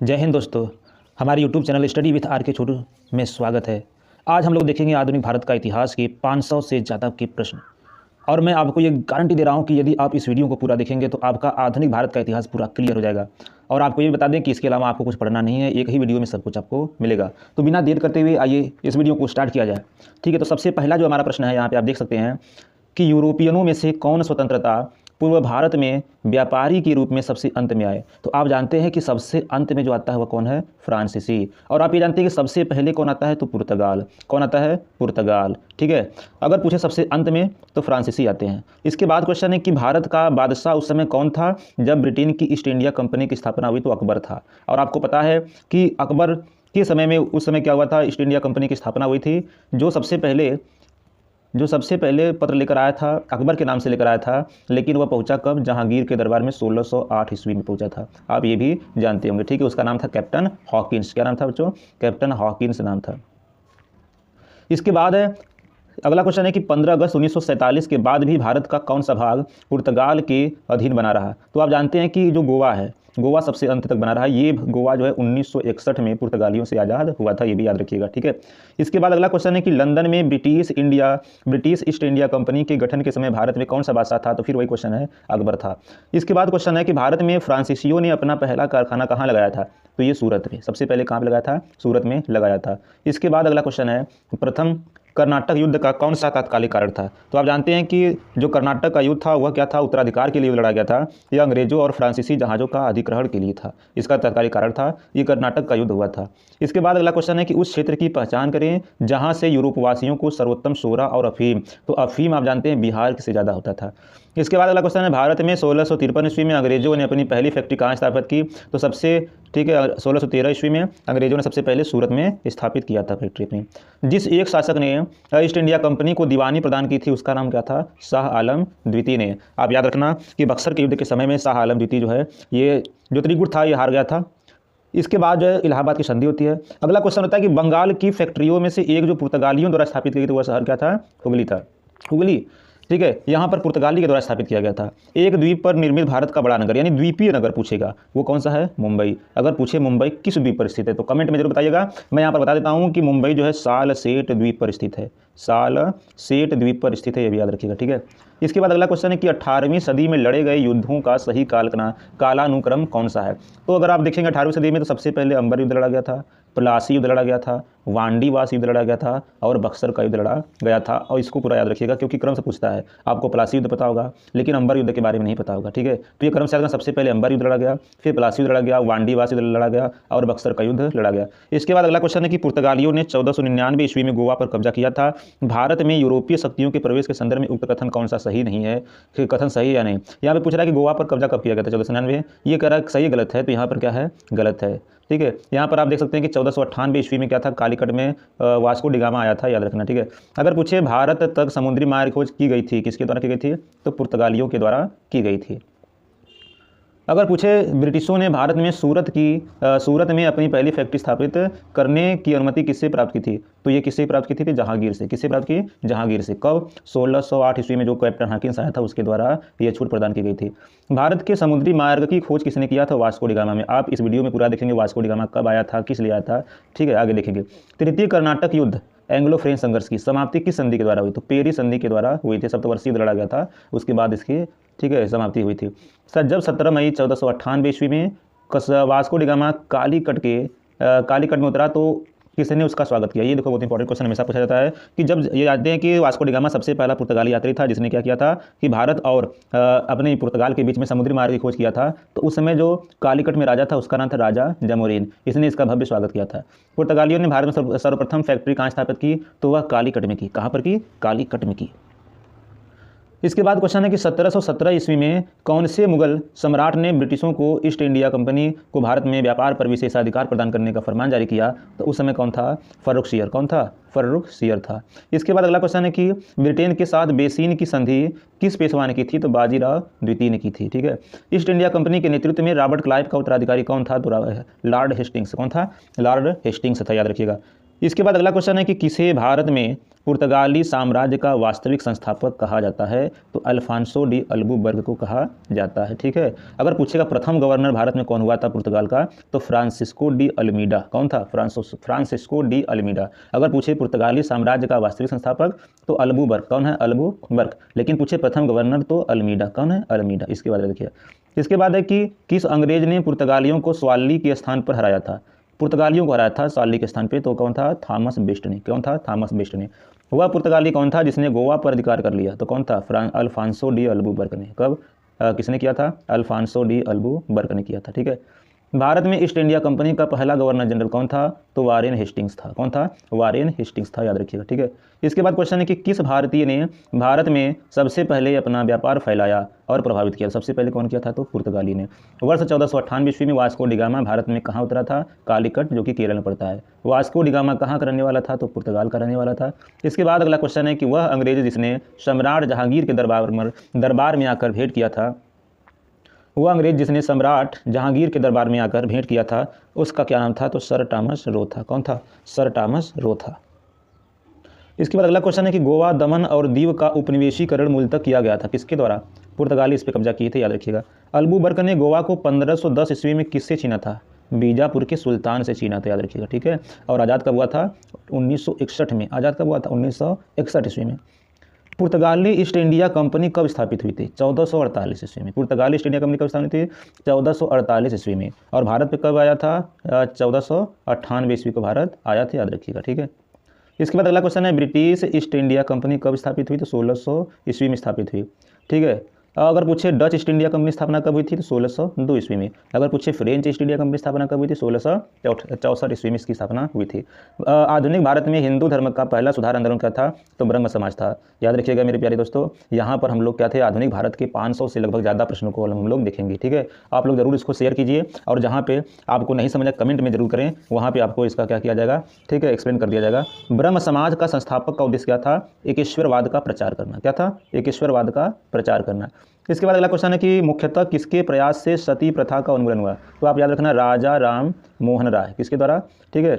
जय हिंद दोस्तों। हमारे YouTube channel study with R K Chhotu में स्वागत है। आज हम लोग देखेंगे आधुनिक भारत का इतिहास के 500 से ज़्यादा के प्रश्न। और मैं आपको ये गारंटी दे रहा हूँ कि यदि आप इस वीडियो को पूरा देखेंगे तो आपका आधुनिक भारत का इतिहास पूरा क्लियर हो जाएगा। और आपको ये बता दें कि इसके अलावा आपको कुछ पढ़ना नहीं है, एक ही वीडियो में सब कुछ आपको मिलेगा। तो बिना देर करते हुए आइए इस वीडियो को स्टार्ट किया जाए। ठीक है, तो सबसे पहला जो हमारा प्रश्न है यहाँ पर आप देख सकते हैं कि यूरोपियनों में से कौन स्वतंत्रता पूर्व भारत में व्यापारी के रूप में सबसे अंत में आए। तो आप जानते हैं कि सबसे अंत में जो आता है वह कौन है? फ्रांसीसी। और आप ये जानते हैं कि सबसे पहले कौन आता है? तो पुर्तगाल। कौन आता है? पुर्तगाल। ठीक है, अगर पूछे सबसे अंत में तो फ्रांसीसी आते हैं। इसके बाद क्वेश्चन है कि भारत का बादशाह उस समय कौन था जब ब्रिटेन की ईस्ट इंडिया कंपनी की स्थापना हुई? तो अकबर था। और आपको पता है कि अकबर के समय में उस समय क्या हुआ था? ईस्ट इंडिया कंपनी की स्थापना हुई थी। जो सबसे पहले पत्र लेकर आया था अकबर के नाम से लेकर आया था, लेकिन वह पहुंचा कब? जहांगीर के दरबार में 1608 ईस्वी में पहुंचा था। आप ये भी जानते होंगे। ठीक है, उसका नाम था कैप्टन हॉकिंस। क्या नाम था बच्चों? कैप्टन हॉकिंस नाम था। इसके बाद है अगला क्वेश्चन है कि 15 अगस्त 1947 के बाद भी भारत का कौन सा भाग पुर्तगाल के अधीन बना रहा? तो आप जानते हैं कि जो गोवा है, गोवा सबसे अंत तक बना रहा है। ये गोवा जो है 1961 में पुर्तगालियों से आज़ाद हुआ था, ये भी याद रखिएगा। ठीक है, इसके बाद अगला क्वेश्चन है कि लंदन में ब्रिटिश ईस्ट इंडिया कंपनी के गठन के समय भारत में कौन सा बादशाह था? तो फिर वही क्वेश्चन है, अकबर था। इसके बाद क्वेश्चन है कि भारत में फ्रांसीसियों ने अपना पहला कारखाना कहाँ लगाया था? तो ये सूरत में। सबसे पहले कहाँ पर लगाया था? सूरत में लगाया था। इसके बाद अगला क्वेश्चन है प्रथम कर्नाटक युद्ध का कौन सा तात्कालिक कारण था? तो आप जानते हैं कि जो कर्नाटक का युद्ध था वह क्या था? उत्तराधिकार के लिए लड़ा गया था। यह अंग्रेजों और फ्रांसीसी जहाज़ों का अधिग्रहण के लिए था। इसका तात्कालिक कारण था, ये कर्नाटक का युद्ध हुआ था। इसके बाद अगला क्वेश्चन है कि उस क्षेत्र की पहचान करें जहाँ से यूरोपवासियों को सर्वोत्तम सोरा और अफीम। तो अफीम आप जानते हैं बिहार से ज़्यादा होता था। इसके बाद अगला क्वेश्चन है भारत में 1653 ईस्वी में अंग्रेजों ने अपनी पहली फैक्ट्री कहाँ स्थापित की? तो सबसे ठीक है 1613 ईस्वी में अंग्रेजों ने सबसे पहले सूरत में स्थापित किया था फैक्ट्री अपनी। जिस एक शासक ने ईस्ट इंडिया कंपनी को दीवानी प्रदान की थी उसका नाम क्या था? शाह आलम द्वितीय ने। आप याद रखना कि बक्सर के युद्ध के समय में शाह आलम द्वितीय जो है, ये जो त्रिगुट था ये हार गया था। इसके बाद जो है इलाहाबाद की संधि होती है। अगला क्वेश्चन होता है कि बंगाल की फैक्ट्रियों में से एक जो पुर्तगालियों द्वारा स्थापित की गई थी वह शहर क्या था? हुगली था। हुगली। ठीक है, यहाँ पर पुर्तगाली के द्वारा स्थापित किया गया था। एक द्वीप पर निर्मित भारत का बड़ा नगर यानी द्वीपीय नगर पूछेगा, वो कौन सा है? मुंबई। अगर पूछे मुंबई किस द्वीप पर स्थित है तो कमेंट में जरूर बताइएगा। मैं यहाँ पर बता देता हूँ कि मुंबई जो है सालसेट द्वीप पर स्थित है। सालसेट द्वीप पर स्थित है, ये भी याद रखिएगा। ठीक है, इसके बाद अगला क्वेश्चन है कि 18वीं सदी में लड़े गए युद्धों का सही कालानुक्रम कौन सा है? तो अगर आप देखेंगे 18वीं सदी में तो सबसे पहले अंबर युद्ध लड़ा गया था, प्लासी युद्ध लड़ा गया था, वांडीवास युद्ध लड़ा गया था और बक्सर का युद्ध लड़ा गया था। और इसको पूरा याद रखिएगा क्योंकि क्रम से पूछता है। आपको प्लासी युद्ध पता होगा लेकिन अंबर युद्ध के बारे में नहीं पता होगा। ठीक है, तो ये क्रम से सबसे पहले अंबर युद्ध लड़ा गया, फिर प्लासी युद्ध लड़ा गया, वांडीवास युद्ध लड़ा गया और बक्सर का युद्ध लड़ा गया। इसके बाद अगला क्वेश्चन है कि पुर्तगालियों ने 1499 ईस्वी में गोवा पर कब्जा किया था। भारत में यूरोपीय शक्तियों के प्रवेश के संदर्भ में उक्त कथन कौन सा सही नहीं है? कथन सही है या नहीं? यहाँ पे पूछ रहा है कि गोवा पर कब्जा कब किया गया था? 1499। ये कह रहा है सही गलत है, तो यहाँ पर क्या है? गलत है। ठीक है, यहाँ पर आप देख सकते हैं कि 1498 ईस्वी में क्या था? कालीकट में वास्को डिगामा आया था, याद रखना। ठीक है, अगर पूछे भारत तक समुद्री मार्ग खोज की गई थी, किसके द्वारा की गई थी? तो पुर्तगालियों के द्वारा की गई थी। अगर पूछे ब्रिटिशों ने भारत में सूरत में अपनी पहली फैक्ट्री स्थापित करने की अनुमति किससे प्राप्त की थी? तो ये किससे प्राप्त की थी? जहांगीर से। किससे प्राप्त की? जहांगीर से। कब? 1608 ईस्वी में जो कैप्टन हॉकिंस आया था उसके द्वारा ये छूट प्रदान की गई थी। भारत के समुद्री मार्ग की खोज किसने किया था? वास्को डिगामा में। आप इस वीडियो में पूरा देखेंगे वास्को डिगामा कब आया था, किस लिए आया था। ठीक है, आगे देखेंगे। तृतीय कर्नाटक युद्ध एंग्लो फ्रेंच संघर्ष की समाप्ति किस संधि के द्वारा हुई? तो पेरी संधि के द्वारा हुई थी। सप्तवर्षीय युद्ध लड़ा गया था, उसके बाद इसकी ठीक है समाप्ति हुई थी। सर जब 17 मई 1498 ईस्वी में वास्को डिगामा कालीकट में उतरा तो किसने उसका स्वागत किया? ये देखो बहुत इंपॉर्टेंट क्वेश्चन हमेशा पूछा जाता है कि जब ये जानते हैं कि वास्को डिगामा सबसे पहला पुर्तगाली यात्री था जिसने क्या किया था कि भारत और अपने पुर्तगाल के बीच में समुद्री मार्ग की खोज किया था। तो उस समय जो कालीकट में राजा था उसका नाम था राजा जमोरिन। इसने इसका भव्य स्वागत किया था। पुर्तगालियों ने भारत में सर्वप्रथम फैक्ट्री कहाँ स्थापित की? तो वह कालीकट में की। कहाँ पर की? कालीकट में की। इसके बाद क्वेश्चन है कि 1717 ईस्वी में कौन से मुगल सम्राट ने ब्रिटिशों को ईस्ट इंडिया कंपनी को भारत में व्यापार पर विशेषाधिकार प्रदान करने का फरमान जारी किया? तो उस समय कौन था? फर्रुखसियर। कौन था? फर्रुखसियर था। इसके बाद अगला क्वेश्चन है कि ब्रिटेन के साथ बेसिन की संधि किस पेशवा ने की थी? तो बाजीराव द्वितीय ने की थी। ठीक है, ईस्ट इंडिया कंपनी के नेतृत्व में रॉबर्ट क्लाइव का उत्तराधिकारी कौन था? तो लॉर्ड हेस्टिंग्स। कौन था? लॉर्ड हेस्टिंग्स था, याद रखिएगा। इसके बाद अगला क्वेश्चन है कि किसे भारत में पुर्तगाली साम्राज्य का वास्तविक संस्थापक कहा जाता है? तो अल्फांसो डी अल्बुबर्ग को कहा जाता है। ठीक है। अगर पूछेगा प्रथम गवर्नर भारत में कौन हुआ था पुर्तगाल का, तो फ्रांसिस्को डी अल्मीडा। कौन था? Francisco de Almeida. अगर पूछे पुर्तगाली साम्राज्य का वास्तविक संस्थापक, तो अल्बुबर्ग। कौन है? अल्बुबर्ग। लेकिन पूछे प्रथम गवर्नर, तो अल्मीडा। कौन है? अल्मीडा। इसके बाद देखिए, इसके बाद है कि किस अंग्रेज ने पुर्तगालियों को स्वाली के स्थान पर हराया था? पुर्तगालियों को हराया था स्वाली के स्थान पे, तो कौन था? थॉमस बेस्ट ने। कौन था? थॉमस बेस्ट ने। वह पुर्तगाली कौन था जिसने गोवा पर अधिकार कर लिया? तो कौन था? अल्फांसो डी अल्बुबर्ग ने। कब किसने किया था? अल्फांसो डी अल्बुबर्ग ने किया था। ठीक है। भारत में ईस्ट इंडिया कंपनी का पहला गवर्नर जनरल कौन था? तो वारेन हेस्टिंग्स था। कौन था? वारेन हेस्टिंग्स था, याद रखिएगा। ठीक है। इसके बाद क्वेश्चन है कि किस भारतीय ने भारत में सबसे पहले अपना व्यापार फैलाया और प्रभावित किया? सबसे पहले कौन किया था? तो पुर्तगाली ने। वर्ष 1498 ईस्वी में वास्को डिगामा भारत में कहाँ उतरा था? कालीकट, जो कि केरल में पड़ता है। वास्को डिगामा कहाँ का रहने वाला था? तो पुर्तगाल का रहने वाला था। इसके बाद अगला क्वेश्चन है कि वह अंग्रेज जिसने सम्राट जहांगीर के दरबार में आकर भेंट किया था, वह अंग्रेज जिसने सम्राट जहांगीर के दरबार में आकर भेंट किया था, उसका क्या नाम था? तो सर टॉमस रो था। कौन था? सर टॉमस रो था। इसके बाद अगला क्वेश्चन है कि गोवा, दमन और दीव का उपनिवेशीकरण मूलतः किया गया था किसके द्वारा? पुर्तगाली इस पर कब्जा किए थे, याद रखिएगा। अल्बुबर्ग ने गोवा को 1510 ईस्वी में किससे छीना था? बीजापुर के सुल्तान से छीना था, याद रखिएगा। ठीक है। और आज़ाद कब हुआ था? 1961 में। आज़ाद कब हुआ था? 1961 ईस्वी में। पुर्तगाली ईस्ट इंडिया कंपनी कब स्थापित हुई थी? 1448 ईस्वी में। पुर्तगाली ईस्ट इंडिया कंपनी कब स्थापित हुई? 1448 ईस्वी में। और भारत पे कब आया था? 1498 ईस्वी को भारत आया था, याद रखिएगा। ठीक है। इसके बाद अगला क्वेश्चन है ब्रिटिश ईस्ट इंडिया कंपनी कब स्थापित हुई? तो 1600 ईस्वी में स्थापित हुई। ठीक है। अगर पूछे डच ईस्ट इंडिया कंपनी स्थापना कब हुई थी? तो 1602 ईस्वी में। अगर पूछे फ्रेंच ईस्ट इंडिया कंपनी स्थापना कब हुई थी? 1664 ईस्वी में इसकी स्थापना हुई थी। आधुनिक भारत में हिंदू धर्म का पहला सुधार आंदोलन क्या था? तो ब्रह्म समाज था। याद रखिएगा मेरे प्यारे दोस्तों, यहाँ पर हम लोग क्या थे? आधुनिक भारत के 500 से लगभग ज़्यादा प्रश्नों को हम लोग देखेंगे। ठीक है। आप लोग जरूर इसको शेयर कीजिए, और जहाँ पे आपको नहीं समझा कमेंट में जरूर करें, वहाँ पर आपको इसका क्या किया जाएगा? ठीक है, एक्सप्लेन कर दिया जाएगा। ब्रह्म समाज का संस्थापक का उद्देश्य क्या था? एकेश्वरवाद का प्रचार करना। क्या था? एकेश्वरवाद का प्रचार करना। इसके बाद अगला क्वेश्चन है कि मुख्यतः किसके प्रयास से सती प्रथा का उन्मूलन हुआ? तो आप याद रखना, राजा राम मोहन राय। किसके द्वारा? ठीक है,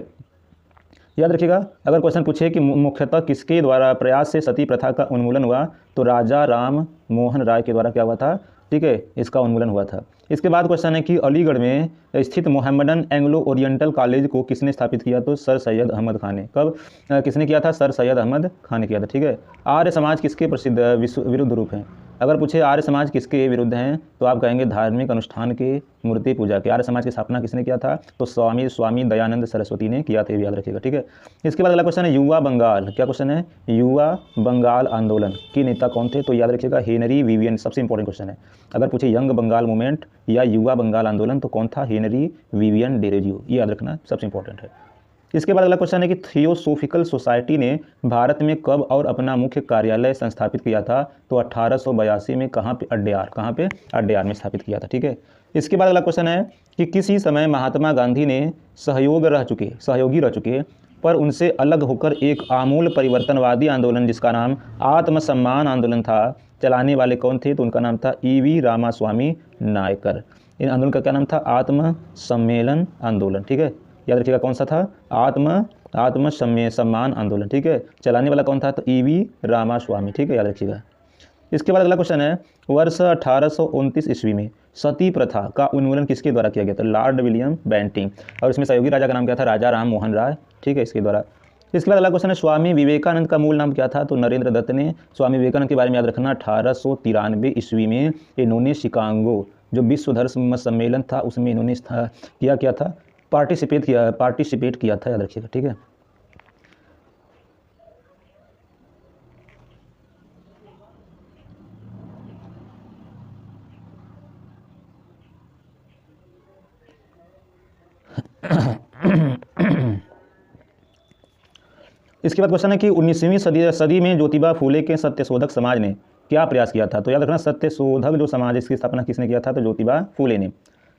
याद रखिएगा। अगर क्वेश्चन पूछे कि मुख्यतः किसके द्वारा प्रयास से सती प्रथा का उन्मूलन हुआ, तो राजा राम मोहन राय के द्वारा क्या हुआ था? ठीक है, इसका उन्मूलन हुआ था। इसके बाद क्वेश्चन है कि अलीगढ़ में स्थित मोहम्मदन एंग्लो ओरिएंटल कॉलेज को किसने स्थापित किया? तो सर सैयद अहमद खान ने। कब किसने किया था? सर सैयद अहमद खान ने किया था। ठीक है। आर्य समाज किसके प्रसिद्ध विरुद्ध रूप हैं? अगर पूछे आर्य समाज किसके विरुद्ध हैं, तो आप कहेंगे धार्मिक अनुष्ठान के, मूर्ति पूजा के। आर्य समाज की स्थापना किसने किया था? तो स्वामी दयानंद सरस्वती ने किया था, याद रखिएगा। ठीक है। इसके बाद अगला क्वेश्चन है युवा बंगाल। क्या क्वेश्चन है? युवा बंगाल आंदोलन के नेता कौन थे? तो याद रखिएगा हेनरी विवियन। सबसे इंपॉर्टेंट क्वेश्चन है। अगर पूछे यंग बंगाल मूवमेंट या युवा बंगाल आंदोलन, तो कौन था? Henry Vivian Derozio. ये याद रखना सबसे इंपॉर्टेंट है। इसके बाद अगला क्वेश्चन है कि थियोसोफिकल सोसाइटी ने भारत में कब और अपना मुख्य कार्यालय संस्थापित किया था? तो 1882 में। कहाँ पे? अड्डयार। कहाँ पे? अड्डयार में स्थापित किया था। ठीक है। इसके बाद अगला क्वेश्चन है कि किसी समय महात्मा गांधी ने सहयोगी रह चुके पर उनसे अलग होकर एक आमूल परिवर्तनवादी आंदोलन जिसका नाम आत्मसम्मान आंदोलन था, चलाने वाले कौन थे? तो उनका नाम था ईवी रामास्वामी नायकर। इन आंदोलन का क्या नाम था? आत्म सम्मेलन आंदोलन। ठीक है, याद रखिएगा कौन सा था? आत्म सम्मान आंदोलन। ठीक है। चलाने वाला कौन था? तो ईवी रामास्वामी। ठीक है, याद रखिएगा। इसके बाद अगला क्वेश्चन है वर्ष 1829 ईस्वी में सती प्रथा का उन्मूलन किसके द्वारा किया गया था? Lord William Bentinck. और इसमें सहयोगी राजा का नाम क्या था? राजा राम मोहन राय। ठीक है, इसके द्वारा। इसके बाद अगला क्वेश्चन है स्वामी विवेकानंद का मूल नाम क्या था? तो नरेंद्र दत्त ने। स्वामी विवेकानंद के बारे में याद रखना, 1893 ईस्वी में इन्होंने शिकागो जो विश्व धर्म सम्मेलन था उसमें इन्होंने क्या था? पार्टिसिपेट किया था, याद रखिएगा। ठीक है। इसके बाद क्वेश्चन है कि 19वीं सदी में ज्योतिबा फूले के सत्यशोधक समाज ने क्या प्रयास किया था? तो याद रखना सत्यशोधक जो समाज इसकी स्थापना किसने किया था? तो ज्योतिबा फूले ने।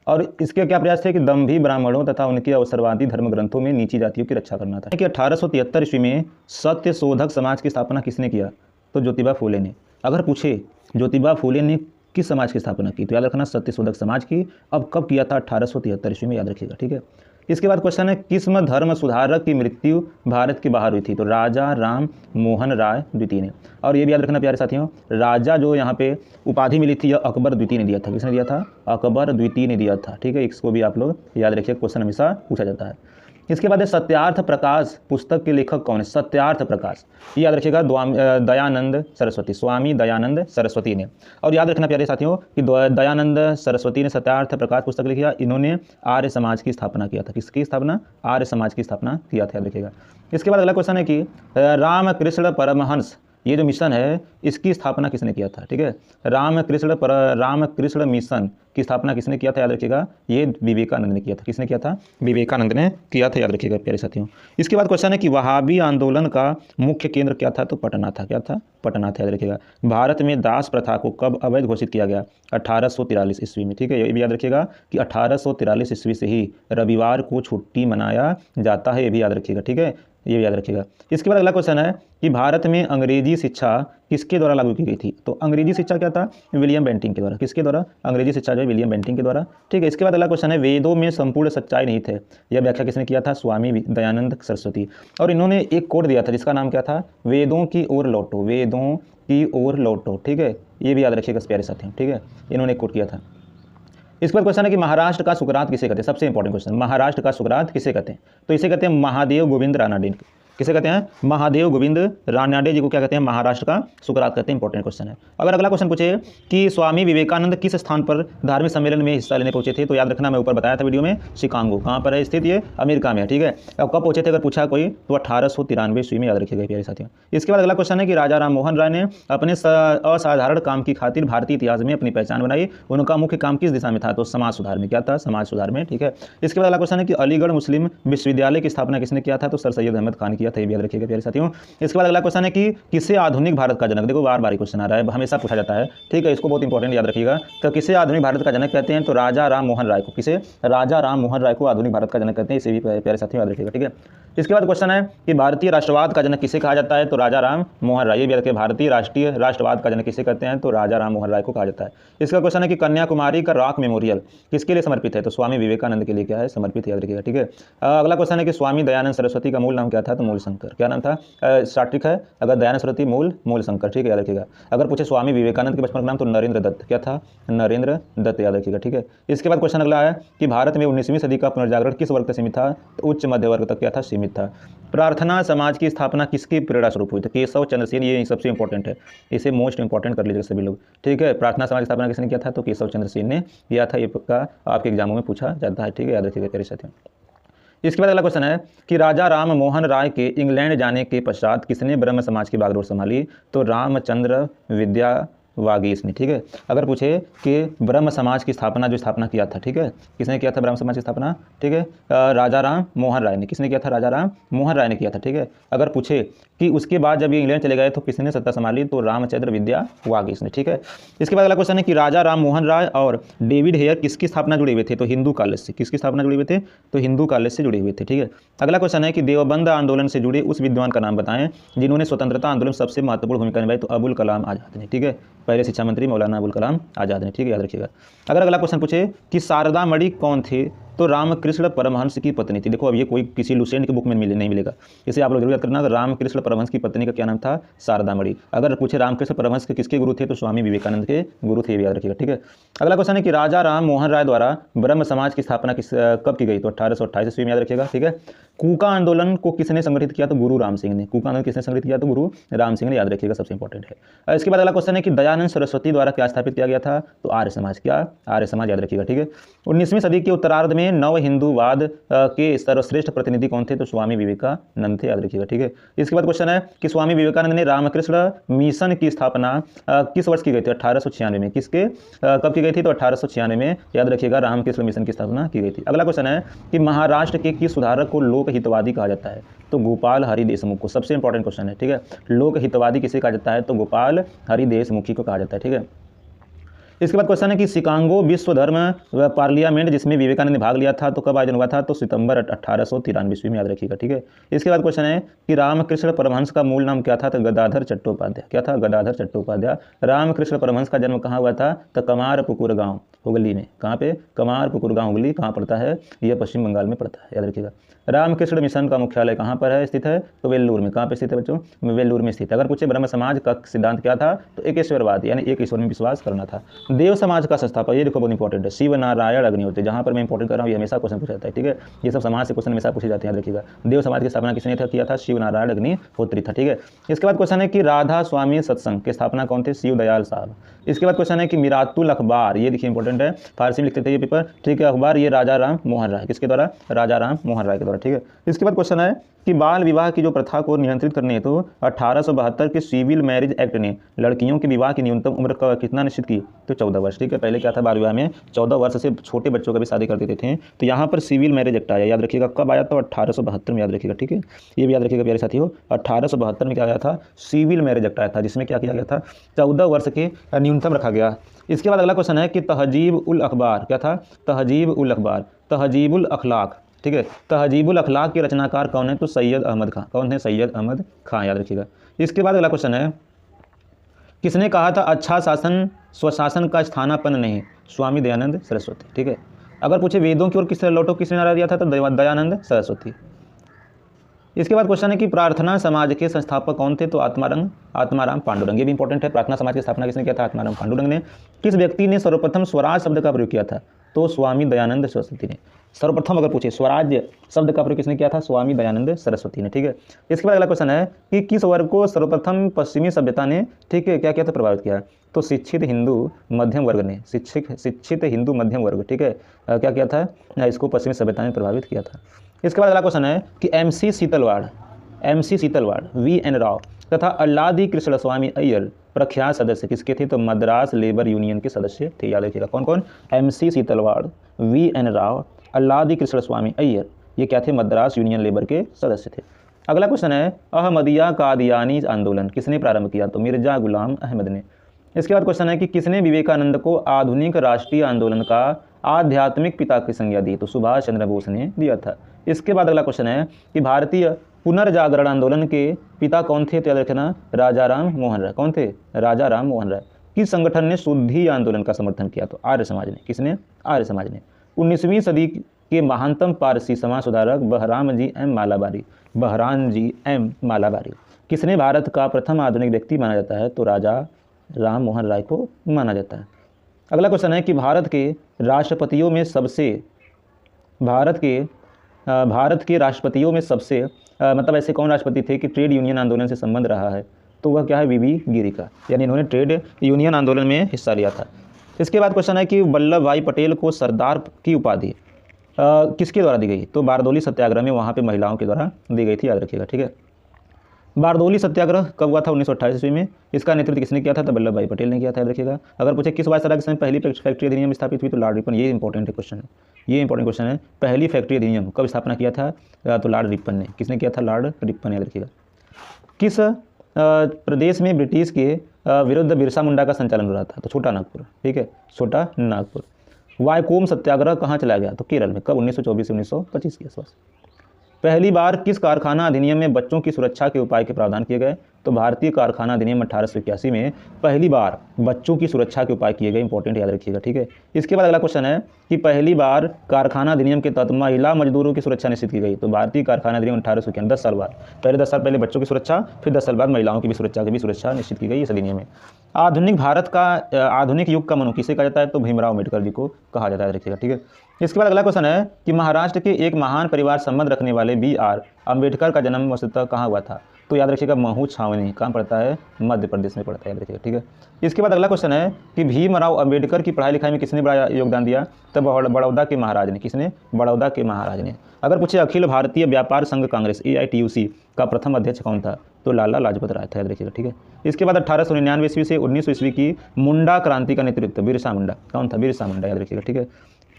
और इसके क्या प्रयास थे? कि दंभी ब्राह्मणों तथा उनके अवसरवादी धर्म ग्रंथों में नीची जातियों की रक्षा करना था। कि 1873 ईस्वी में सत्यशोधक समाज की स्थापना किसने किया? तो ज्योतिबा फूले ने। अगर पूछे ज्योतिबा फूले ने किस समाज की स्थापना की, तो याद रखना सत्यशोधक समाज की। अब कब किया था? 1873 ईस्वी में, याद रखिएगा। ठीक है। इसके बाद क्वेश्चन है किस धर्म सुधारक की मृत्यु भारत के बाहर हुई थी? तो राजा राम मोहन राय द्वितीय ने। और ये भी याद रखना प्यारे साथियों, राजा जो यहाँ पे उपाधि मिली थी यह अकबर द्वितीय ने दिया था। किसने दिया था? अकबर द्वितीय ने दिया था। ठीक है, इसको भी आप लोग याद रखिए, क्वेश्चन हमेशा पूछा जाता है। इसके बाद है सत्यार्थ प्रकाश पुस्तक के लेखक कौन है? सत्यार्थ प्रकाश, ये याद रखिएगा दयानंद सरस्वती, स्वामी दयानंद सरस्वती ने। और याद रखना प्यारे साथियों कि दयानंद सरस्वती ने सत्यार्थ प्रकाश पुस्तक लिखी, इन्होंने आर्य समाज की स्थापना किया था। किसकी स्थापना? आर्य समाज की स्थापना किया था, याद रखिएगा। इसके बाद अगला क्वेश्चन है कि रामकृष्ण परमहंस ये जो मिशन है इसकी स्थापना किसने किया था? ठीक है, रामकृष्ण मिशन की स्थापना किसने किया था? याद रखिएगा, ये विवेकानंद ने किया था। किसने किया था? विवेकानंद ने किया था, याद रखिएगा प्यारे साथियों। इसके बाद क्वेश्चन है कि वहाबी आंदोलन का मुख्य केंद्र क्या था? तो पटना था। क्या था? पटना था, याद रखिएगा। भारत में दास प्रथा को कब अवैध घोषित किया गया? 1843 ईस्वी में। ठीक है, ये भी याद रखिएगा कि 1843 ईस्वी से ही रविवार को छुट्टी मनाया जाता है, ये भी याद रखिएगा। ठीक है, ये भी याद रखिएगा। इसके बाद अगला क्वेश्चन है कि भारत में अंग्रेजी शिक्षा किसके द्वारा लागू की गई थी? तो अंग्रेजी शिक्षा क्या था? विलियम बेंटिंग के द्वारा। किसके द्वारा? अंग्रेजी शिक्षा जो है विलियम बेंटिंग के द्वारा। ठीक है, इसके बाद अगला क्वेश्चन है वेदों में संपूर्ण सच्चाई नहीं थे, यह व्याख्या किसने किया था? स्वामी दयानंद सरस्वती। और इन्होंने एक कोड दिया था जिसका नाम क्या था? वेदों की ओर लौटो, वेदों की ओर लौटो। ठीक है, ये भी याद रखिएगा प्यारे साथियों। ठीक है, इन्होंने एक कोड किया था। इसके बाद क्वेश्चन है कि महाराष्ट्र का सुकरात किसे कहते हैं? सबसे इंपॉर्टेंट क्वेश्चन, महाराष्ट्र का सुकरात किसे कहते हैं? तो इसे कहते हैं महादेव गोविंद रानाडे। किसे कहते हैं? महादेव गोविंद रानाडे जी को क्या कहते हैं? महाराष्ट्र का सुकरात कहते हैं। इंपॉर्टेंट क्वेश्चन है। अगर अगला क्वेश्चन पूछे कि स्वामी विवेकानंद किस स्थान पर धार्मिक सम्मेलन में हिस्सा लेने पहुंचे थे? तो याद रखना, मैं ऊपर बताया था वीडियो में, शिकागो। कहाँ पर है स्थित? ये अमेरिका में है। ठीक है, अब कब पहुंचे थे अगर पूछा कोई तो 1893 ईस्वी में, याद रखिएगा प्यारे साथियों। इसके बाद अगला क्वेश्चन है कि राजा राम मोहन राय ने अपने असाधारण काम की खातिर भारतीय इतिहास में अपनी पहचान बनाई, उनका मुख्य काम किस दिशा में था? तो समाज सुधार में। क्या था? समाज सुधार में। ठीक है, इसके बाद अगला क्वेश्चन है कि अलीगढ़ मुस्लिम विश्वविद्यालय की स्थापना किसने किया था? तो सर सैयद अहमद खान किया था, ये भी याद रखिएगा प्यारे साथियों। इसके बाद अगला क्वेश्चन है कि किसे आधुनिक भारत का जनक? देखो बार बार क्वेश्चन आ रहा है, हमेशा पूछा जाता है। ठीक है, इसको बहुत इंपॉर्टेंट याद रखिएगा। तो किसे आधुनिक भारत का जनक कहते हैं? तो राजा राम मोहन राय को। किसे? राजा राम मोहन राय को आधुनिक भारत का जनक कहते हैं, इसे भी प्यारे साथियों याद रखिएगा। ठीक है, इसके बाद क्वेश्चन है कि भारतीय राष्ट्रवाद का जनक किसे कहा जाता है? तो राजा राम मोहन राय। ये भी याद रखिए, भारतीय राष्ट्रीय राष्ट्रवाद का जनक किसे कहते हैं? तो राजा राम मोहन राय को कहा जाता है। इसका क्वेश्चन है कि कन्याकुमारी का रॉक मेमोरियल किसके लिए समर्पित है? तो स्वामी विवेकानंद के लिए क्या है? समर्पित, याद रखिएगा। ठीक है, अगला क्वेश्चन है कि स्वामी दयानंद सरस्वती का मूल नाम क्या था? तो मूल शंकर। क्या नाम था? स्टार्टिक है, अगर दयानंद सरस्वती मूल शंकर। ठीक है, याद रखिएगा। अगर पूछे स्वामी विवेकानंद के बचपन का नाम तो नरेंद्र दत्त। क्या था? नरेंद्र दत्त, याद रखिएगा। ठीक है, इसके बाद क्वेश्चन अगला है कि भारत में 19वीं सदी का पुनर्जागरण किस वर्ग तक सीमित था? तो उच्च मध्य वर्ग तक क्या था? सीमित था। प्रार्थना समाज की स्थापना किसकी प्रेरणा स्वरूप हुई? तो केशव चंद्र सेन, ये सबसे इंपॉर्टेंट है, इसे मोस्ट इंपॉर्टेंट कर लीजिएगा सभी लोग। ठीक है, प्रार्थना समाज की स्थापना किसने किया था? तो केशव चंद्र सेन ने किया था। ये पक्का आपके एग्जामों में पूछा जाता है। ठीक है, याद रखिएगा प्यारे साथियों। इसके बाद अगला क्वेश्चन है कि राजा राम मोहन राय के इंग्लैंड जाने के पश्चात किसने ब्रह्म समाज की बागडोर संभाली? तो रामचंद्र विद्या वागीश ने। ठीक है, अगर पूछे कि ब्रह्म समाज की स्थापना किया था, ठीक है, किसने किया था ब्रह्म समाज की स्थापना? ठीक है, राजा राम मोहन राय ने। किसने किया था? राजा राम मोहन राय ने किया था। ठीक है, अगर पूछे कि उसके बाद जब ये इंग्लैंड चले गए तो किसने सत्ता संभाली? तो रामचंद्र विद्या वागीश ने। ठीक है, इसके बाद अगला क्वेश्चन है कि राजा राम मोहन राय और डेविड हेयर किसकी स्थापना जुड़े हुए थे? तो हिंदू कॉलेज से। किसकी स्थापना जुड़े हुए थे? तो हिंदू कॉलेज से जुड़े हुए थे। ठीक है, अगला क्वेश्चन है कि देवबंद आंदोलन से जुड़े उस विद्वान का नाम बताएं जिन्होंने स्वतंत्रता आंदोलन सबसे महत्वपूर्ण भूमिका निभाई? तो अबुल कलाम आजाद ने। ठीक है, पहले शिक्षा मंत्री मौलाना अबुल कलाम आजाद ने। ठीक है, याद रखिएगा। अगर अगला क्वेश्चन पूछे कि शारदा मणि कौन थे? तो रामकृष्ण परमहंस की पत्नी थी। देखो अब ये कोई किसी लुसेंट की बुक में नहीं मिलेगा, इसे आप लोग जरूर याद करना। रामकृष्ण परमहंस की पत्नी का क्या नाम था? शारदा मणि। अगर पूछे रामकृष्ण परमहंस के किसके गुरु थे? तो स्वामी विवेकानंद के गुरु थे, याद रखिएगा। ठीक है, अगला क्वेश्चन है कि राजा राम मोहन राय द्वारा ब्रह्म समाज की स्थापना कब की गई? तो 1828 ईस्वी में, याद रखिएगा। ठीक है, कूका आंदोलन को किसने संगठित किया? तो गुरु राम सिंह ने। कूका आंदोलन किसने संगठित किया? तो गुरु राम सिंह ने, याद रखिएगा, सबसे इंपॉर्टेंट है। इसके बाद अगला क्वेश्चन है कि दयानंद सरस्वती द्वारा क्या स्थापित किया गया था? तो आर्य समाज। क्या? आर्य समाज, याद रखिएगा। ठीक है, 19वीं सदी के उत्तरार्ध में नव हिंदूवाद के सर्वश्रेष्ठ प्रतिनिधि कौन थे? तो स्वामी विवेकानंद थे, याद रखिएगा। ठीक है, इसके बाद क्वेश्चन है कि स्वामी विवेकानंद ने रामकृष्ण मिशन की स्थापना किस वर्ष की गई थी? 1896 में। किसके कब की गई थी? तो 1896 में, याद रखिएगा, रामकृष्ण मिशन की स्थापना की गई थी। अगला क्वेश्चन है कि महाराष्ट्र के किस सुधारक को लोक हितवादी कहा जाता है? तो गोपाल हरि देशमुख को। सबसे इंपॉर्टेंट क्वेश्चन है। ठीक है, लोक हितवादी किसे कहा जाता है? तो गोपाल हरि देशमुखी को कहा जाता है। ठीक है, इसके बाद क्वेश्चन है कि शिकागो विश्व धर्म पार्लियामेंट जिसमें विवेकानंद ने भाग लिया था तो कब आयोजन हुआ था, तो सितंबर 1893 में, याद रखिएगा। ठीक है। इसके बाद क्वेश्चन है कि रामकृष्ण परमहंस का मूल नाम क्या था, तो गदाधर चट्टोपाध्याय। क्या था, गदाधर चट्टोपाध्याय। रामकृष्ण परमहंस का जन्म कहाँ हुआ था, तो कमारपुकुर गाँव हुगली में। कहाँ पे, कमारपुकुर गाँव हुगली कहाँ पड़ता है, यह पश्चिम बंगाल में पड़ता है, याद रखिएगा। रामकृष्ण मिशन का मुख्यालय कहाँ पर है स्थित है, तो वेल्लूर में। कहाँ पे स्थित है बच्चों, वेल्लूर में स्थित है। अगर पूछे ब्रह्म समाज का सिद्धांत क्या था, तो एकेश्वरवाद यानी एक ईश्वर में विश्वास करना था। देव समाज का संस्थापक, ये देखो बहुत इंपॉर्टेंट है, शिव नारायण अग्निहोत्री। जहाँ पर मैं इंपॉर्टेंट कर रहा हूँ ये हमेशा क्वेश्चन पूछा जाता है। ठीक है, ये सब समाज से क्वेश्चन हमेशा पूछे जाते हैं, याद रखिएगा। देव समाज की स्थापना किसने किया था, शिव नारायण अग्निहोत्री था। ठीक है। इसके बाद क्वेश्चन है कि राधा स्वामी सत्संग के स्थापना कौन थे, शिव दयाल साहब। इसके बाद क्वेश्चन है कि मिरातुल अखबार, ये देखिए इंपॉर्टेंट है, फारसी में लिखते थे ये पेपर। ठीक है, अखबार ये राजा राम मोहन राय, किसके द्वारा, राजा राम मोहन राय के द्वारा। ठीक है। इसके बाद क्वेश्चन है कि बाल विवाह की जो प्रथा को नियंत्रित करने हेतु 1872 के सिविल मैरिज एक्ट ने लड़कियों के विवाह की न्यूनतम उम्र का कितना निश्चित की, तो 14 वर्ष। ठीक है, पहले क्या था, बाल विवाह में 14 वर्ष से छोटे बच्चों का भी शादी कर देते थे। तो यहाँ पर सिविल मैरिज एक्ट आया, याद रखिएगा। कब आया, तो 1872 में, याद रखिएगा। ठीक है, ये भी याद रखिएगा प्यारे साथियों। 1872 में क्या आया था, सिविल मैरिज एक्ट आया था, जिसमें क्या किया गया था, 14 वर्ष के न्यूनतम रखा गया। इसके बाद अगला क्वेश्चन है कि तहजीब उल अखबार, क्या था, तहजीब उल अखबार, तहजीबुल अखलाक। ठीक है, तहजीबुल अखलाक के रचनाकार कौन है, तो सैयद अहमद खां। कौन है, सैयद अहमद खां, याद रखिएगा। इसके बाद अगला क्वेश्चन है, किसने कहा था अच्छा शासन स्वशासन का स्थानापन्न नहीं, स्वामी दयानंद सरस्वती। ठीक है। अगर पूछे वेदों की ओर किस लौटो किसने नारा दिया था, तो दयानंद सरस्वती। इसके बाद क्वेश्चन है कि प्रार्थना समाज के संस्थापक कौन थे, तो आत्माराम पांडुरंग। ये भी इंपॉर्टेंट है, प्रार्थना समाज की स्थापना किसने किया था, आत्माराम पांडुरंग ने। किस व्यक्ति ने सर्वप्रथम स्वराज शब्द का प्रयोग किया था, तो स्वामी दयानंद सरस्वती ने। सर्वप्रथम अगर पूछे स्वराज्य शब्द का प्रयोग किसने किया था, स्वामी दयानंद सरस्वती ने। ठीक है। इसके बाद अगला क्वेश्चन है कि किस वर्ग को सर्वप्रथम पश्चिमी सभ्यता ने, ठीक है, क्या किया था, प्रभावित किया, तो शिक्षित हिंदू मध्यम वर्ग ने, शिक्षित हिंदू मध्यम वर्ग। ठीक है, क्या किया था, इसको पश्चिमी सभ्यता ने प्रभावित किया था। इसके बाद अगला क्वेश्चन है कि MC सीतलवाड़, VN राव तथा अल्लादी कृष्ण स्वामी अय्यर प्रख्यात सदस्य किसके थे, तो मद्रास लेबर यूनियन के सदस्य थे, याद रखिएगा। कौन कौन, MC सीतलवाड़, VN राव, अल्लादी कृष्ण स्वामी अय्यर, ये क्या थे, मद्रास यूनियन लेबर के सदस्य थे। अगला क्वेश्चन है अहमदिया कादियानी आंदोलन किसने प्रारंभ किया, तो मिर्जा गुलाम अहमद ने। इसके बाद क्वेश्चन है कि किसने विवेकानंद को आधुनिक राष्ट्रीय आंदोलन का आध्यात्मिक पिता की संज्ञा दी, तो सुभाष चंद्र बोस ने दिया था। इसके बाद अगला क्वेश्चन है कि भारतीय पुनर्जागरण आंदोलन के पिता कौन थे, तो याद रखना राजा राम मोहन राय। कौन थे, राजा राम मोहन राय। किस संगठन ने शुद्धि आंदोलन का समर्थन किया, तो आर्य समाज ने। किसने, आर्य समाज ने। 19वीं सदी के महानतम पारसी समाज सुधारक बहराम जी एम मालाबारी किसने भारत का प्रथम आधुनिक व्यक्ति माना जाता है, तो राजा राम मोहन राय को माना जाता है। अगला क्वेश्चन है कि भारत के राष्ट्रपतियों में सबसे मतलब ऐसे कौन राष्ट्रपति थे कि ट्रेड यूनियन आंदोलन से संबंध रहा है, तो वह क्या है, वीवी गिरी का, यानी इन्होंने ट्रेड यूनियन आंदोलन में हिस्सा लिया था। इसके बाद क्वेश्चन है कि वल्लभ भाई पटेल को सरदार की उपाधि किसके द्वारा दी गई, तो बारदोली सत्याग्रह में वहाँ पे महिलाओं के द्वारा दी गई थी, याद रखिएगा। ठीक है। बारदोली सत्याग्रह कब हुआ था, 1928 ईस्वी में। इसका नेतृत्व किसने किया था, तो वल्लभ भाई पटेल ने किया था, याद रखिएगा। अगर पूछे किस वायसराय के समय पहली फैक्ट्री अधिनियम स्थापित हुई, तो लॉर्ड रिपन। ये इंपॉर्टेंट क्वेश्चन है, ये इंपॉर्टेंट क्वेश्चन है। पहली फैक्ट्री अधिनियम कब स्थापना किया था, तो लॉर्ड रिपन ने। किसने किया था, लॉर्ड रिपन, याद रखिएगा। किस प्रदेश में ब्रिटिश के विरुद्ध बिरसा मुंडा का संचालन हो रहा था, तो छोटा नागपुर। ठीक है, छोटा नागपुर। वायकोम सत्याग्रह कहाँ चला गया, तो केरल में। कब, 1924 से 1925 के आसपास। पहली बार किस कारखाना अधिनियम में बच्चों की सुरक्षा के उपाय के प्रावधान किए गए, तो भारतीय कारखाना अधिनियम 1881 में पहली बार बच्चों की सुरक्षा के उपाय किए गए, इंपॉर्टेंट, याद रखिएगा। ठीक है। इसके बाद अगला क्वेश्चन है कि पहली बार कारखाना अधिनियम के तहत महिला मजदूरों की सुरक्षा निश्चित की गई, तो भारतीय कारखाना अधिनियम 1891, 10 साल बाद। पहले 10 साल पहले बच्चों की सुरक्षा, फिर 10 साल बाद महिलाओं की भी सुरक्षा निश्चित की गई इस अधिनियम में। आधुनिक भारत का आधुनिक युग का मनु किसे कहा जाता है, तो भीमराव अम्बेडकर जी को कहा जाता है, रखिएगा। ठीक है। इसके बाद अगला क्वेश्चन है कि महाराष्ट्र के एक महान परिवार संबंध रखने वाले BR अम्बेडकर का जन्म वस्तुतः कहाँ हुआ था, तो याद रखिएगा महू छावनी। कहाँ पड़ता है, मध्य प्रदेश में पड़ता है, याद रखिएगा। ठीक है। इसके बाद अगला क्वेश्चन है कि भीमराव अम्बेडकर की पढ़ाई लिखाई में किसने बड़ा योगदान दिया, तो बड़ौदा के महाराज ने। किसने, बड़ौदा के महाराज ने। अगर पूछे अखिल भारतीय व्यापार संघ कांग्रेस AITUC का प्रथम अध्यक्ष कौन था, तो लाला लाजपत राय था, याद रखिएगा। ठीक है। इसके बाद 1899 ईस्वी से 1900 ईस्वी की मुंडा क्रांति का नेतृत्व बिरसा मुंडा। कौन था, बिरसा मुंडा, याद रखिएगा। ठीक है।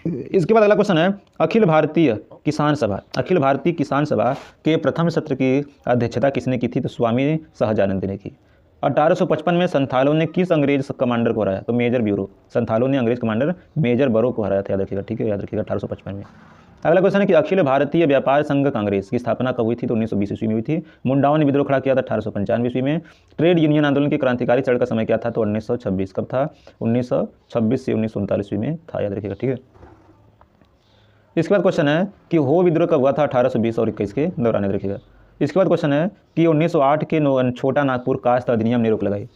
इसके बाद अगला क्वेश्चन है अखिल भारतीय किसान सभा के प्रथम सत्र की अध्यक्षता किसने की थी, तो स्वामी सहजानंद ने की। 1855 में संथालों ने किस अंग्रेज कमांडर को हराया? तो मेजर ब्यूरो। संथालों ने अंग्रेज कमांडर मेजर बरो को हराया था, याद रखिएगा, ठीक है, याद रखिएगा 1855 में। अगला क्वेश्चन है कि अखिल भारतीय व्यापार संघ कांग्रेस की स्थापना कब हुई थी? तो 1920 ईस्वी में हुई थी। मुंडाओं ने विद्रोह खड़ा किया था 1895 ईस्वी में। ट्रेड यूनियन आंदोलन की क्रांतिकारी चढ़ का समय क्या था? तो 1926। कब था? 1926 से 1939 ईस्वी में था, याद रखिएगा, ठीक है। इसके बाद क्वेश्चन है कि हो विद्रोह कब हुआ था? 1820 और 21 के दौरान, याद रखिएगा। इसके बाद क्वेश्चन है कि 1908 के छोटा नागपुर कास्ट अधिनियम ने रोक लगाई,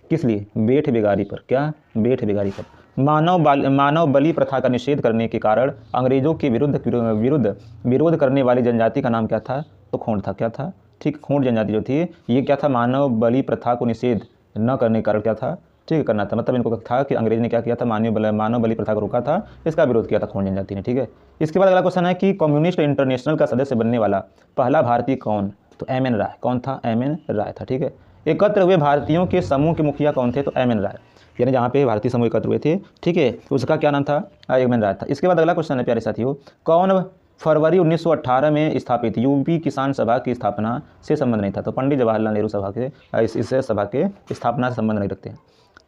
किस लिए? बेठ बेगारी पर। क्या? बेठ बेगारी पर। मानव बलि प्रथा का निषेध करने के कारण अंग्रेजों के विरोध करने वाली जनजाति का नाम क्या था? तो खोंड था। क्या था? ठीक, खोंड जनजाति जो थी ये क्या था? मानव बलि प्रथा को निषेध न करने के कारण क्या था? ठीक करना था, मतलब इनको था कि अंग्रेज ने क्या किया था? मानव बलि प्रथा को रोका था, इसका विरोध किया था खोंड जनजाति ने, ठीक है। इसके बाद अगला क्वेश्चन है कि कम्युनिस्ट इंटरनेशनल का सदस्य बनने वाला पहला भारतीय कौन? तो एम.एन. राय। कौन था? एम.एन. राय था, ठीक है। एकत्र हुए भारतीयों के समूह के मुखिया कौन थे? तो एम.एन. राय, यानी जहाँ पे भारतीय समूह एकत्र हुए थे, ठीक है, उसका क्या नाम था? एम.एन. राय था। इसके बाद अगला क्वेश्चन है प्यारे साथियों, कौन फरवरी 1918 में स्थापित यूपी किसान सभा की स्थापना से संबंध नहीं था? तो पंडित जवाहरलाल नेहरू सभा के इस सभा के स्थापना से संबंध नहीं रखते हैं।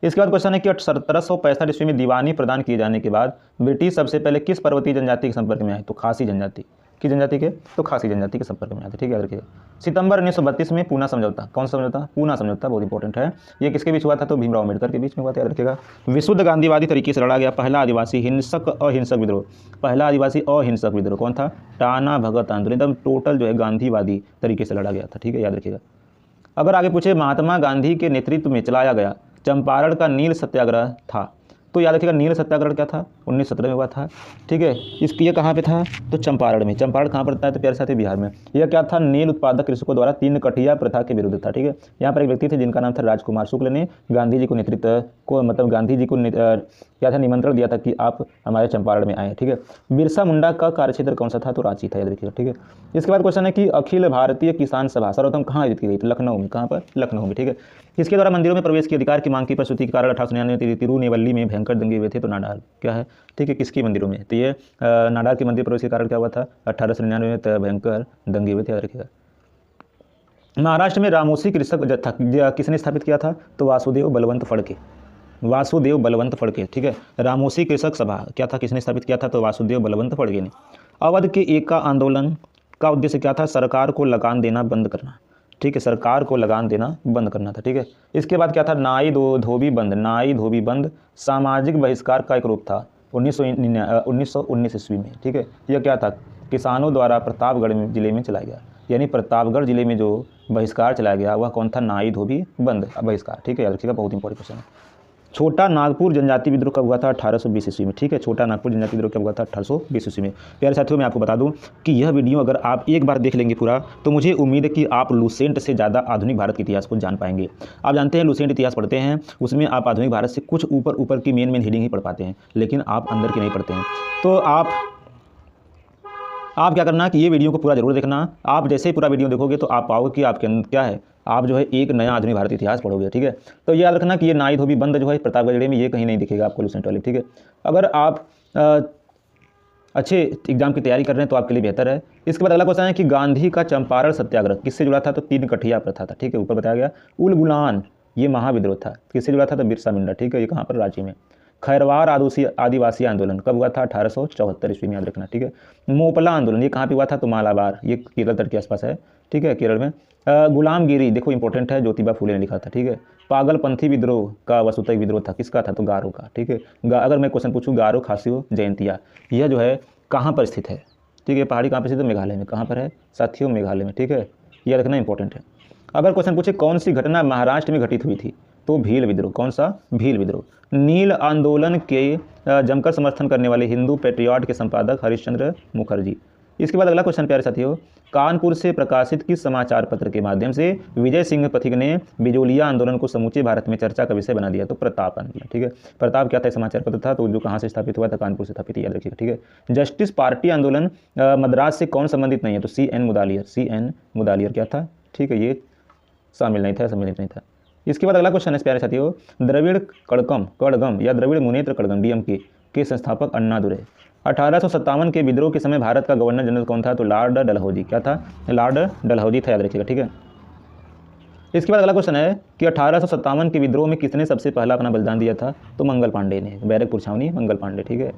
इसके बाद क्वेश्चन है कि 1765 ईस्वी में दीवानी प्रदान किए जाने के बाद ब्रिटिश सबसे पहले किस पर्वतीय जनजाति के संपर्क में आए? तो खासी जनजाति। किस जनजाति के? तो खासी जनजाति के संपर्क में आए थे, ठीक है, याद रखिएगा। सितंबर 1932 में पूना समझौता। कौन सा समझौता? पूना समझौता, बहुत इंपॉर्टेंट है। ये किसके बीच हुआ था? तो भीमराव अम्बेडकर के बीच में हुआ था, याद रखिएगा। विशुद्ध गांधीवादी तरीके से लड़ा गया पहला आदिवासी हिंसक अहिंसक विद्रोह। पहला आदिवासी अहिंसक विद्रोह कौन था? टाना भगत आंदोलन, एकदम टोटल जो है गांधीवादी तरीके से लड़ा गया था, ठीक है, याद रखिएगा। अगर आगे पूछे महात्मा गांधी के नेतृत्व में चलाया गया चंपारण का नील सत्याग्रह था, तो याद रखिएगा नील सत्याग्रह क्या था? 1917 में हुआ था, ठीक है। इसकी ये कहाँ पे था? तो चंपारण में। चंपारण कहाँ पड़ता है? तो प्यारे साथी बिहार में। यह क्या था? नील उत्पादक कृषकों द्वारा 3 कठिया प्रथा के विरुद्ध था, ठीक है। यहाँ पर एक व्यक्ति थे जिनका नाम था राजकुमार शुक्ल ने गांधी जी को नेतृत्व को मतलब गांधी जी को क्या था? निमंत्रण दिया था कि आप हमारे चंपारण में आए, ठीक है। बिरसा मुंडा का कार्यक्षेत्र कौन सा था? तो रांची था, याद रखिएगा, ठीक है। इसके बाद क्वेश्चन है कि अखिल भारतीय किसान सभा सर्वप्रथम कहाँ आयोजित की गई? तो लखनऊ में। कहाँ पर? लखनऊ में, ठीक है। इसके द्वारा मंदिरों में प्रवेश के अधिकार की मांग की प्रस्तुति के कारण 1899 में तिरुनेवल्ली में भयंकर दंगे हुए थे। तो नाडार क्या है? ठीक है, किसकी मंदिरों में? तो ये नाडार के मंदिर प्रवेश के कारण क्या हुआ था? 1899 में भयंकर दंगे हुए थे, याद रखिएगा। महाराष्ट्र में रामोसी कृषक जत्था किसने स्थापित किया था? तो वासुदेव बलवंत फड़के। वासुदेव बलवंत फड़के, ठीक है। रामोसी कृषक सभा क्या था? किसने स्थापित किया था? तो वासुदेव बलवंत फड़के ने। अवध के एका आंदोलन का उद्देश्य क्या था? सरकार को लगान देना बंद करना, ठीक है, सरकार को लगान देना बंद करना था, ठीक है। इसके बाद क्या था? नाई धोबी बंद। नाई धोबी बंद सामाजिक बहिष्कार का एक रूप था 1919 ईस्वी में, ठीक है। यह क्या था? किसानों द्वारा प्रतापगढ़ जिले में चलाया गया, यानी प्रतापगढ़ जिले में जो बहिष्कार चलाया गया वह कौन था? नाई धोबी बंद बहिष्कार, ठीक है, याद रखिएगा, बहुत इंपॉर्टेंट क्वेश्चन है। छोटा नागपुर जनजाति विद्रोह कब हुआ था? 1820 ईस्वी में, ठीक है। छोटा नागपुर जनजाति विद्रोह कब हुआ था? 1820 ईस्वी में। प्यारे साथियों, मैं आपको बता दूं कि यह वीडियो अगर आप एक बार देख लेंगे पूरा, तो मुझे उम्मीद है कि आप लुसेंट से ज़्यादा आधुनिक भारत के इतिहास को जान पाएंगे। आप जानते हैं लुसेंट इतिहास पढ़ते हैं, उसमें आप आधुनिक भारत से कुछ ऊपर की मेन हेडिंग ही पढ़ पाते हैं, लेकिन आप अंदर की नहीं पढ़ते हैं। तो आप क्या करना कि ये वीडियो को पूरा जरूर देखना। आप जैसे ही पूरा वीडियो देखोगे तो आप पाओगे कि आपके अंदर क्या है, आप जो है एक नया आधुनिक भारतीय इतिहास पढ़ोगे, ठीक है। तो याद रखना कि ये नाई धोबी बंद जो है प्रतापगढ़ जिले में, ये कहीं नहीं दिखेगा आपको लुसेंट वाले, ठीक है। अगर आप अच्छे एग्जाम की तैयारी कर रहे हैं तो आपके लिए बेहतर है। इसके बाद अगला क्वेश्चन है कि गांधी का चंपारण सत्याग्रह किससे जुड़ा था? तो 3 कठिया प्रथा था, ठीक है, ऊपर बताया गया। उल गुलान ये महाविद्रोह था, किससे जुड़ा था? तो बिरसा मुंडा, ठीक है, ये कहाँ पर? रांची में। खैरवार आदिवासी आंदोलन कब हुआ था? 1874 ईस्वी में, याद रखना, ठीक है। मोपला आंदोलन ये कहाँ पे हुआ था? तो मालाबार, ये केरल तट के आसपास है, ठीक है, केरल में। गुलामगिरी देखो इंपॉर्टेंट है, ज्योतिबा फुले ने लिखा था, ठीक है। पागलपंथी विद्रोह का वसुतैव विद्रोह था, किसका था? तो गारो का, ठीक है। अगर मैं क्वेश्चन पूछूँ गारो खासियो जयंतिया, यह जो है कहाँ पर स्थित है? ठीक है, पहाड़ी कहाँ पर स्थित है? मेघालय में। कहाँ पर है साथियों? मेघालय में, ठीक है, यह रखना इंपॉर्टेंट है। अगर क्वेश्चन पूछे कौन सी घटना महाराष्ट्र में घटित हुई थी? तो भील विद्रोह। कौन सा? भील विद्रोह। नील आंदोलन के जमकर समर्थन करने वाले हिंदू पेट्रियाट के संपादक हरिश्चंद्र मुखर्जी। इसके बाद अगला क्वेश्चन प्यारे साथियों, कानपुर से प्रकाशित किस समाचार पत्र के माध्यम से विजय सिंह पथिक ने बिजोलिया आंदोलन को समूचे भारत में चर्चा का विषय बना दिया? तो प्रताप आंदोलन, ठीक है। प्रताप क्या था? समाचार पत्र था, तो जो कहाँ से स्थापित हुआ था? कानपुर से स्थापित, याद रखिएगा, ठीक है। जस्टिस पार्टी आंदोलन मद्रास से कौन संबंधित नहीं है? तो C.N. मुदालियर। C.N. मुदालियर क्या था? ठीक है, ये शामिल नहीं था, सम्मिलित नहीं था। इसके बाद अगला क्वेश्चन है प्यारे साथियों, द्रविड़ कड़गम या द्रविड़ मुनेत्र कड़गम DMK के संस्थापक अन्नादुरै। 1857 के विद्रोह के समय भारत का गवर्नर जनरल कौन था? तो लॉर्ड डलहौजी। क्या था? लॉर्ड डलहौजी था, याद रखिएगा, ठीक है। इसके बाद अगला क्वेश्चन है कि 1857 के विद्रोह में किसने सबसे पहला अपना बलिदान दिया था? तो मंगल पांडे ने, बैरकपुर छावनी मंगल पांडे, ठीक है।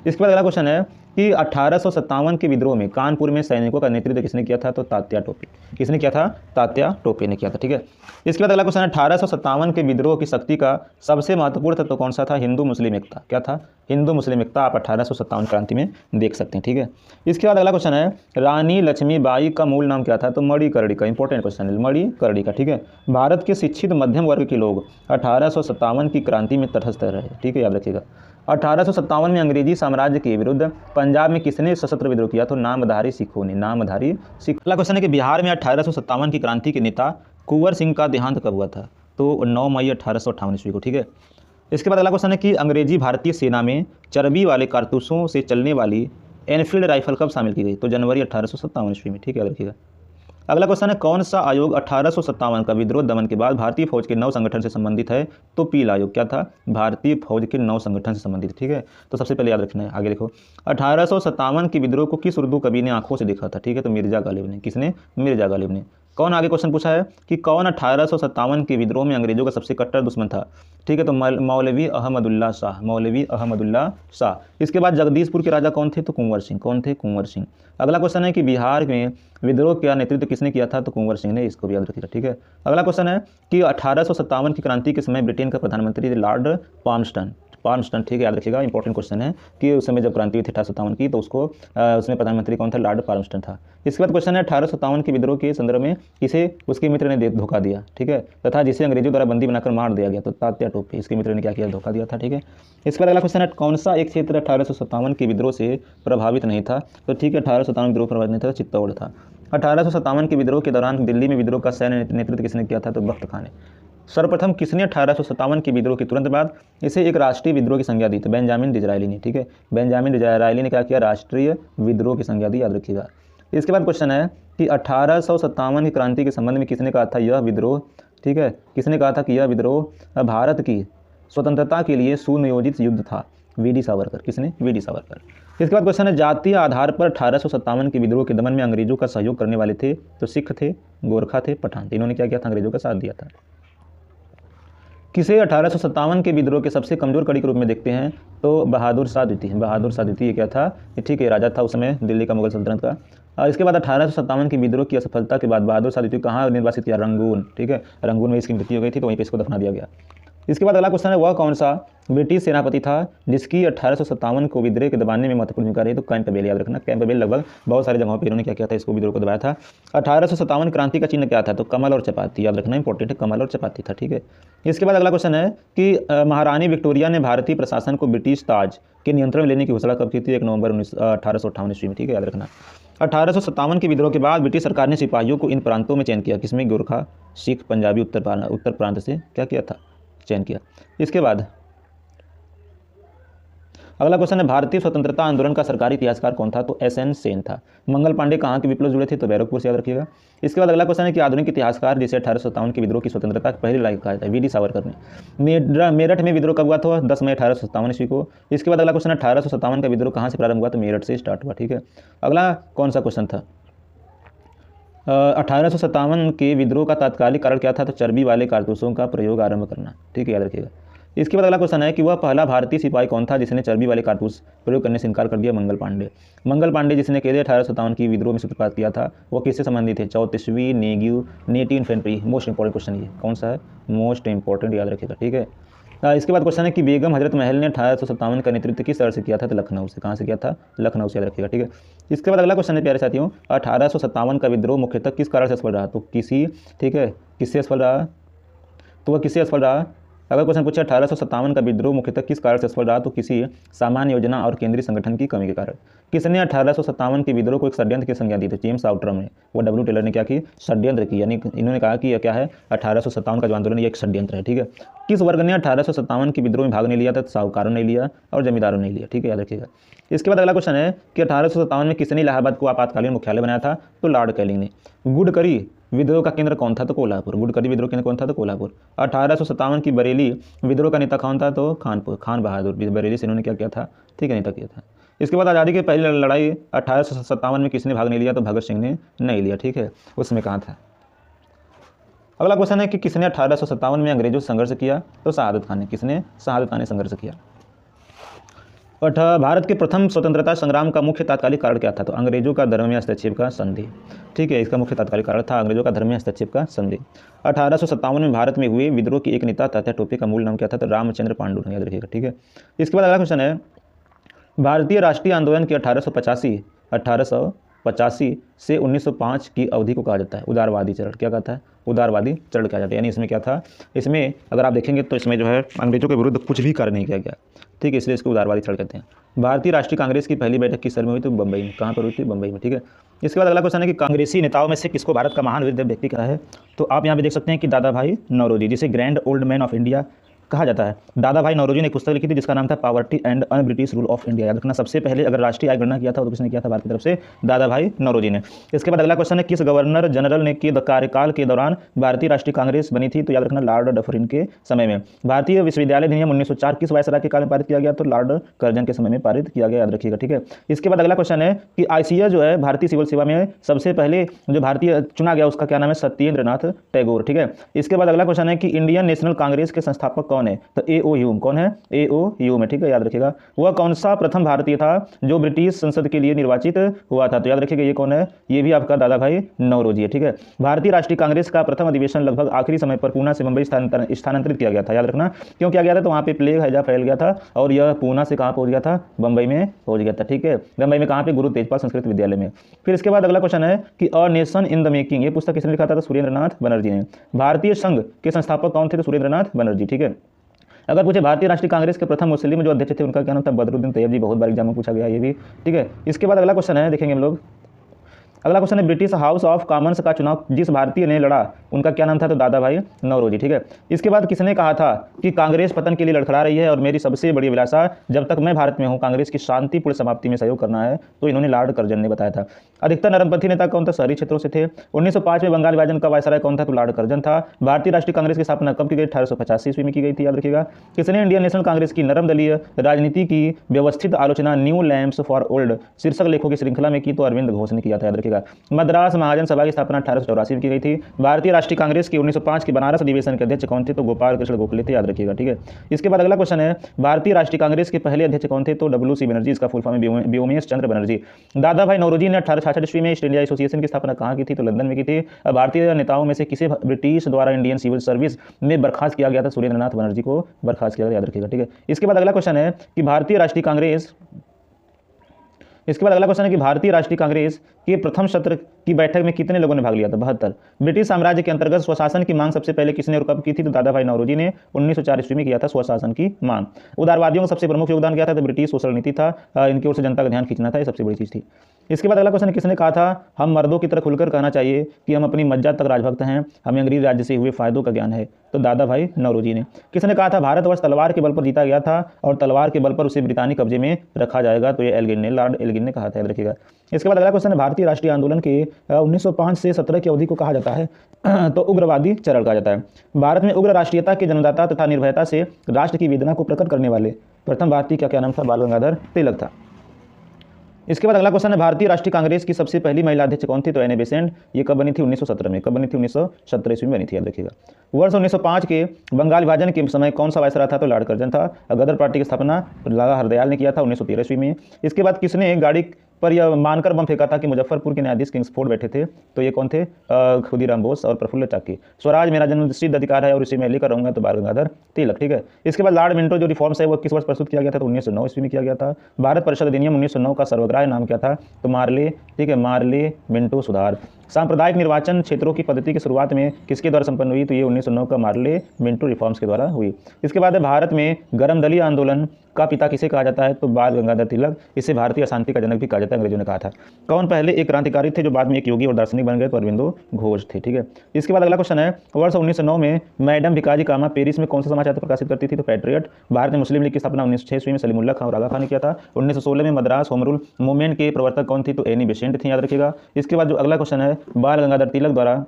इसके बाद अगला क्वेश्चन है कि 1857 के विद्रोह में कानपुर में सैनिकों का नेतृत्व किसने किया था? तो तात्या टोपे। किसने किया था? तात्या टोपे ने किया था, ठीक है। इसके बाद अगला क्वेश्चन है 1857 के विद्रोह की शक्ति का सबसे महत्वपूर्ण तत्व कौन सा था? हिंदू मुस्लिम एकता। क्या था? हिंदू मुस्लिम एकता आप 1857 क्रांति में देख सकते हैं, ठीक है। इसके बाद अगला क्वेश्चन है रानी लक्ष्मीबाई का मूल नाम क्या था? तो मणिकर्णिका। इंपॉर्टेंट क्वेश्चन है, मणिकर्णिका, ठीक है। भारत के शिक्षित मध्यम वर्ग के लोग 1857 की क्रांति में तटस्थ रहे, ठीक है, याद रखिएगा। 1857 में अंग्रेजी साम्राज्य के विरुद्ध पंजाब में किसने सशस्त्र विद्रोह किया? तो नामधारी सिखों ने, नामधारी सिख। अगला क्वेश्चन है कि बिहार में 1857 की क्रांति के नेता कुंवर सिंह का देहांत कब हुआ था? तो 9 मई 1858 ईस्वी को, ठीक है। इसके बाद अगला क्वेश्चन है कि अंग्रेजी भारतीय सेना में चर्बी वाले कारतूसों से चलने वाली एनफील्ड राइफल कब शामिल की गई? तो जनवरी 1857 ईस्वी में, ठीक है, याद रखिएगा। अगला क्वेश्चन है कौन सा आयोग 1857 का विद्रोह दमन के बाद भारतीय फौज के 9 संगठन से संबंधित है? तो पील आयोग। क्या था? भारतीय फौज के 9 संगठन से संबंधित, ठीक है। तो सबसे पहले याद रखना है, आगे देखो 1857 के विद्रोह को किस उर्दू कवि ने आंखों से देखा था? ठीक है, तो मिर्जा गालिब ने। किसने? मिर्जा गालिब ने। कौन, आगे क्वेश्चन पूछा है कि कौन 1857 के विद्रोह में अंग्रेजों का सबसे कट्टर दुश्मन था? ठीक है, तो मौलवी अहमदुल्ला शाह, मौलवी अहमदुल्ला शाह। इसके बाद जगदीशपुर के राजा कौन थे? तो कुंवर सिंह। कौन थे? कुंवर सिंह। अगला क्वेश्चन है कि बिहार में विद्रोह का नेतृत्व किसने किया था? तो कुंवर सिंह ने। इसको भी याद रखिएगा, ठीक है। अगला क्वेश्चन है कि 1857 की क्रांति के समय ब्रिटेन का प्रधानमंत्री थे लॉर्ड पाल्मस्टन। पाल्मस्टन, ठीक है, याद रखिएगा। इंपॉर्टेंट क्वेश्चन है कि उस समय जब क्रांति हुई थी 1857 की, तो उसमें प्रधानमंत्री कौन था? लॉर्ड पाल्मस्टन था। इसके बाद क्वेश्चन है 1857 के विद्रोह के संदर्भ में किसे उसके मित्र ने धोखा दिया, ठीक है, तथा जिसे अंग्रेजों द्वारा बंदी बनाकर मार दिया गया? तो तात्या टोपे। इसके मित्र ने क्या किया? धोखा दिया था, ठीक है। इसके बाद अगला क्वेश्चन है कौन सा एक क्षेत्र 1857 के विद्रोह से प्रभावित नहीं था? तो ठीक है, 1857 विद्रोह प्रभावित नहीं था, चित्तौड़ था। 1857 के विद्रोह के दौरान दिल्ली में विद्रोह का सैन्य नेतृत्व किसने किया था? तो बख्त खान ने। सर्वप्रथम किसने 1857 के विद्रोह के तुरंत बाद इसे एक राष्ट्रीय विद्रोह की संज्ञा दी? तो बेंजामिन डिज़रायली ने, ठीक है। बेंजामिन डिज़रायली ने क्या किया? राष्ट्रीय विद्रोह की संज्ञा दी, याद रखिएगा। इसके बाद क्वेश्चन है कि 1857 की क्रांति के संबंध में किसने कहा था यह विद्रोह, ठीक है, किसने कहा था कि यह विद्रोह भारत की स्वतंत्रता के लिए सुनियोजित युद्ध था? वी.डी. सावरकर। किसने? वी.डी. सावरकर। इसके बाद क्वेश्चन है जातीय आधार पर 1857 के विद्रोह के दमन में अंग्रेजों का सहयोग करने वाले थे? तो सिख थे, गोरखा थे, पठान थे। इन्होंने क्या किया था? अंग्रेजों का साथ दिया था। किसे 1857 के विद्रोह के सबसे कमजोर कड़ी के रूप में देखते हैं? तो बहादुर शाह द्वितीय। बहादुर शाह द्वितीय क्या था? ठीक है, राजा था उस समय दिल्ली का, मुगल सल्तनत का। इसके बाद 1857 के विद्रोह की असफलता के बाद बहादुर शाह द्वितीय कहाँ निर्वासित किया? रंगून, ठीक है। रंगून में इसकी मृत्यु हो गई थी, तो वहीं पर इसको दफना दिया गया। इसके बाद अगला क्वेश्चन है वह कौन सा ब्रिटिश सेनापति था जिसकी 1857 को विद्रोह के दबाने में महत्वपूर्ण भूमिका रही? तो कैंपबेल। याद रखना, कैंपबेल लगभग बहुत सारे जगहों पर इन्होंने क्या किया था? इसको विद्रोह को दबाया था। 1857 क्रांति का चिन्ह क्या था? तो कमल और चपाती। याद रखना, इंपॉर्टेंट है, कमल और चपाती था, ठीक है। इसके बाद अगला क्वेश्चन है कि महारानी विक्टोरिया ने भारतीय प्रशासन को ब्रिटिश ताज के नियंत्रण में लेने की घोषणा कब की थी? 1 नवंबर 1858 ईस्वी में, ठीक है, याद रखना। 1857 के विद्रोह के बाद ब्रिटिश सरकार ने सिपाहियों को इन प्रांतों में चयन किया। किसमें? गोरखा, सिख, पंजाबी, उत्तर प्रांत से क्या किया था? चयन किया। इसके बाद अगला क्वेश्चन है भारतीय स्वतंत्रता आंदोलन का सरकारी इतिहासकार कौन था? तो एस.एन. सेन था। मंगल पांडे कहाँ के विप्लव जुड़े थे? तो बैरकपुर से, याद रखिएगा। इसके बाद अगला क्वेश्चन है कि आधुनिक इतिहासकार जिसे 1857 के विद्रोह की स्वतंत्रता की पहली लड़ाई कहा जाता है? वी.डी. सावरकर ने। मेरठ में विद्रोह कब हुआ था? 10 मई 1857 ईस्वी को। इसके बाद अगला क्वेश्चन है 1857 का विद्रोह कहाँ से प्रारंभ हुआ? तो मेरठ से स्टार्ट हुआ, ठीक है। अगला कौन सा क्वेश्चन था? 1857 के विद्रोह का तात्कालिक कारण क्या था? तो चर्बी वाले कारतूसों का प्रयोग आरंभ करना, ठीक है, याद रखिएगा। इसके बाद अगला क्वेश्चन है कि वह पहला भारतीय सिपाही कौन था जिसने चर्बी वाले कारतूस प्रयोग करने से इनकार कर दिया? मंगल पांडे। मंगल पांडे जिसने अकेले 1857 की विद्रोह में सूत्रपात किया था, वो किससे संबंधित थे? 34वीं native infantry. Most important question ये कौन सा है? मोस्ट इंपॉर्टेंट, याद रखिएगा, ठीक है। इसके बाद क्वेश्चन है कि बेगम हजरत महल ने 1857 का नेतृत्व किस शहर से किया था? तो लखनऊ से। कहाँ से किया था? लखनऊ से, याद रखिएगा, ठीक है। इसके बाद अगला क्वेश्चन है प्यारे साथियों 1857 का विद्रोह मुख्यतः किस कारण से असफल रहा? तो ठीक है, किससे असफल रहा? तो वह किससे असफल रहा? अगर क्वेश्चन पूछा 1857 का विद्रोह मुख्यतः किस कारण से असफल रहा? तो किसी सामान्य योजना और केंद्रीय संगठन की कमी के कारण। किसने 1857 के विद्रोह को एक षड्यंत्र की संज्ञा दी? तो जेम्स आउट्रम ने। वो डब्ल्यू टेलर ने क्या की? षड्यंत्र की, यानी इन्होंने कहा कि यह क्या है? 1857 का जो आंदोलन ये एक षड्यंत्र है, ठीक है। किस वर्ग ने 1857 के विद्रोह में भाग नहीं लिया था? साहूकारों ने लिया और जमींदारों ने लिया, ठीक है, याद रखिएगा। इसके बाद अगला क्वेश्चन है कि 1857 में किसने इलाहाबाद को आपातकालीन मुख्यालय बनाया था? तो लॉर्ड कैनिंग ने। गुडकरी विद्रोह का केंद्र कौन था? तो कोल्हापुर। गुडकरी विद्रोह केंद्र कौन था? तो कोल्हापुर। 1857 की बरेली विद्रोह का नेता कौन था? तो खान बहादुर। बरेली से इन्होंने क्या किया था? ठीक है, नेता किया था। इसके बाद आज़ादी की पहली लड़ाई 1857 में किसने भाग नहीं लिया? तो भगत सिंह ने नहीं लिया, ठीक है। उसमें कहाँ था? अगला क्वेश्चन है कि किसने 1857 में अंग्रेजों से संघर्ष किया? तो शहादत खान ने। किसने? शहादत खान ने संघर्ष किया। और भारत के प्रथम स्वतंत्रता संग्राम का मुख्य तात्कालिक कारण क्या था? तो अंग्रेजों का धर्म में हस्तक्षेप का संधि। ठीक है, इसका मुख्य तात्कालिक कारण था अंग्रेजों का धर्म में हस्तक्षेप का संधि। 1857 में भारत में हुए विद्रोह की एक नेता तात्या टोपे का मूल नाम क्या था? तो रामचंद्र पांडु, याद रखिएगा। ठीक है, इसके बाद अगला क्वेश्चन है भारतीय राष्ट्रीय आंदोलन की 1885 से 1905 की अवधि को कहा जाता है उदारवादी चरण। क्या कहता है? उदारवादी चरण कहा जाता है। यानी इसमें क्या था? इसमें अगर आप देखेंगे तो इसमें जो है अंग्रेजों के विरुद्ध कुछ भी कार्य नहीं किया गया। ठीक है, इसलिए इसको उदारवादी चरण कहते हैं। भारतीय राष्ट्रीय कांग्रेस की पहली बैठक किस शहर में हुई? तो बम्बई में। कहाँ पर हुई थी? बम्बई में। ठीक है, इसके बाद अगला क्वेश्चन है कि कांग्रेसी नेताओं में से किसको भारत का महान व्यक्ति कहा है? तो आप यहाँ पे देख सकते हैं कि दादा भाई नौरोजी, जिसे grand old man of India कहा जाता है। दादा भाई नौरोजी ने एक पुस्तक लिखी थी जिसका नाम था poverty and un British rule of India. याद रखना, सबसे पहले अगर राष्ट्रीय आय गणना किया था तो किसने किया था? भारत की तरफ से दादा भाई नौरोजी ने। इसके बाद अगला क्वेश्चन है किस गवर्नर जनरल ने के कार्यकाल के दौरान भारतीय राष्ट्रीय कांग्रेस बनी थी? तो याद रखना, लॉर्ड डफरिन के समय में। भारतीय विश्वविद्यालय अधिनियम 1904 किस वायसराय के काल में पारित किया गया? तो लॉर्ड कर्जन के समय में पारित किया गया, याद रखिएगा। ठीक है, इसके बाद अगला क्वेश्चन है कि आईसीएस जो है भारतीय सिविल सेवा में सबसे पहले जो भारतीय चुना गया उसका क्या नाम है? सत्येंद्र नाथ टैगोर। ठीक है, इसके बाद अगला क्वेश्चन है कि इंडियन नेशनल कांग्रेस के संस्थापक कौन है? तो एओ ह्यूम। कौन है? एओ ह्यूम है। ठीक है, याद रखिएगा। वह कौन सा प्रथम भारतीय था जो ब्रिटिश संसद के लिए निर्वाचित हुआ था? तो याद रखिएगा ये कौन है? ये भी आपका दादा भाई नौरोजी है। ठीक है, भारतीय राष्ट्रीय कांग्रेस का प्रथम अधिवेशन लगभग आखिरी समय पर पूना से मुंबई स्थानांतरित किया गया था। याद रखना, क्यों किया गया था? तो वहाँ पे प्लेग हैजा फैल गया था और यह पूना से कहाँ पहुँच गया था? बंबई में पहुँच गया था। ठीक है, बंबई में कहाँ पे? गुरु तेजपाल संस्कृत विद्यालय में। फिर इसके बाद अगला क्वेश्चन है कि a nation in the making, ये पुस्तक किसने लिखा था? तो सुरेंद्र नाथ बनर्जी ने। भारतीय संघ के संस्थापक कौन थे? तो सुरेंद्र नाथ बनर्जी। ठीक है, अगर पूछे भारतीय राष्ट्रीय कांग्रेस के प्रथम मुस्लिम जो अध्यक्ष थे उनका क्या नाम था? बदरुद्दीन तैयब जी। बहुत बार एग्जाम में पूछा गया ये भी। ठीक है, इसके बाद अगला क्वेश्चन है, देखेंगे हम लोग। अगला क्वेश्चन है ब्रिटिश हाउस ऑफ कॉमन्स का चुनाव जिस भारतीय ने लड़ा उनका क्या नाम था? तो दादा भाई नौरोजी। ठीक है, इसके बाद किसने कहा था कि कांग्रेस पतन के लिए लड़खड़ा रही है और मेरी सबसे बड़ी अभिलाषा जब तक मैं भारत में हूं कांग्रेस की शांतिपूर्ण समाप्ति में सहयोग करना है? तो इन्होंने लॉर्ड कर्जन ने बताया था। अधिकतर नरमपंथी नेता कौन था? शहरी क्षेत्रों से थे। 1905 में बंगाल विभाजन का वायसराय कौन था? तो लॉर्ड कर्जन था। भारतीय राष्ट्रीय कांग्रेस की स्थापना कब की गई? 1885 ईस्वी में की गई थी, याद रखिएगा। किसने इंडियन नेशनल कांग्रेस की नरम दलीय राजनीति की व्यवस्थित आलोचना न्यू लैम्प्स फॉर ओल्ड शीर्षक लेखों की श्रृंखला में की? तो अरविंद घोष ने किया था, याद रखिएगा। मद्रास महाजन सभा की स्थापना 1884 में की गई थी। भारतीय राष्ट्रीय कांग्रेस की 1905 के बनारस अधिवेशन के अध्यक्ष कौन थे? तो गोपाल कृष्ण गोखले थे, याद रखिएगा। ठीक है, इसके बाद अगला क्वेश्चन है भारतीय राष्ट्रीय कांग्रेस के पहले अध्यक्ष कौन थे? तो डब्ल्यू.सी. बनर्जी, इसका फुल फॉर्म है व्योमेश चंद्र बनर्जी। दादा भाई नौरोजी ने 1866 ईस्वी में ईस्ट इंडिया एसोसिएशन की स्थापना कहाँ की थी? तो लंदन में की थी। भारतीय नेताओं में से किसे ब्रिटिश द्वारा इंडियन सिविल सर्विस में बर्खास्त किया गया था? सुरेंद्र नाथ बनर्जी को बर्खास्त किया गया, याद रखिएगा। ठीक है, इसके बाद अगला क्वेश्चन है कि भारतीय राष्ट्रीय कांग्रेस के प्रथम सत्र की बैठक में कितने लोगों ने भाग लिया था? 72। ब्रिटिश साम्राज्य के अंतर्गत स्वशासन की मांग सबसे पहले किसने और कब की थी? तो दादा भाई नौरोजी ने 1904 ईस्वी में किया था स्वशासन की मांग। उदारवादियों का सबसे प्रमुख योगदान क्या था? तो ब्रिटिश सोशल नीति था, इनकी ओर से जनता का ध्यान खींचना था, ये सबसे बड़ी चीज़ थी। इसके बाद अगला क्वेश्चन किसने कहा था हम मर्दों की तरह खुलकर कहना चाहिए कि हम अपनी मज्जा तक राजभक्त हैं, हमें अंग्रेज राज्य से हुए फायदों का ज्ञान है? तो दादा भाई नौरोजी ने। किसने कहा था भारतवर्ष तलवार के बल पर जीता गया था और तलवार के बल पर उसे ब्रितानी कब्जे में रखा जाएगा? तो ये एल्गिन ने, लॉर्ड एल्गिन ने कहा था, याद रखिएगा। इसके बाद अगला क्वेश्चन है भारतीय राष्ट्रीय आंदोलन के 1905 से 17 की अवधि को कहा जाता है तो उग्रवादी चरण कहा जाता है। भारत में उग्र राष्ट्रीयता के जन्मदाता तथा निर्भयता से राष्ट्र की वेदना को प्रकट करने वाले प्रथम भारतीय का क्या नाम था? बाल गंगाधर तिलक था। इसके बाद अगला क्वेश्चन है भारतीय राष्ट्रीय कांग्रेस की सबसे पहली महिला अध्यक्ष कौन थी? तो एनी बेसेंट। ये कब बनी थी? 1917 में। कब बनी थी? 1917 ईस्वी में बनी थी, याद रखिएगा। वर्ष 1905 के बंगाल विभाजन के समय कौन सा वायसराय था? तो लॉर्ड कर्जन था। गदर पार्टी की स्थापना लाला हरदयाल ने किया था 1913 ईस्वी में। इसके बाद किसने गाड़ी पर यह मानकर बम फेंका था कि मुजफ्फरपुर के न्यायाधीश किंग्सफोर्ड बैठे थे? तो ये कौन थे? खुदीराम बोस और प्रफुल्ल चाकी। स्वराज मेरा जन्मसिद्ध अधिकार है और इसे मैं लेकर रहूंगा, तो बाल गंगाधर तिलक। ठीक है, इसके बाद लॉर्ड मिंटो जो रिफॉर्म्स है वो किस वर्ष प्रस्तुत किया गया था? तो 1909 ईस्वी में किया गया था। भारत परिषद अधिनियम 1909 का सर्वग्राह्य नाम क्या था? तो मार्ले। ठीक है, मार्ले मिंटो सुधार। सांप्रदायिक निर्वाचन क्षेत्रों की पद्धति की शुरुआत में किसके द्वारा संपन्न हुई? तो ये 1909 का मार्ले मिंटो रिफॉर्म्स के द्वारा हुई। इसके बाद भारत में गर्म दलीय आंदोलन का पिता किसे कहा जाता है? तो बाल गंगाधर तिलक। इसे भारतीय अशांति का जनक भी कहा जाता है, अंग्रेजों ने कहा था। कौन पहले एक क्रांतिकारी थे जो बाद में एक योगी और दार्शनिक बन गए? तो अरविंदो घोष थे। ठीक है, इसके बाद अगला क्वेश्चन है वर्ष 1909 में मैडम भिकाजी कामा पेरिस में कौन सा समाचार प्रकाशित करती थी? तो पैट्रियट। भारत में मुस्लिम लीग की स्थापना 1906 ईस्वी में सलीमुल्लाह खान और आगा खान ने किया था। 1916 में मद्रास होम रूल मूवमेंट के प्रवर्तक कौन थी? तो एनी बेसेंट थी, याद रखिएगा। इसके बाद जो अगला क्वेश्चन है बाल गंगाधर तिलक द्वारा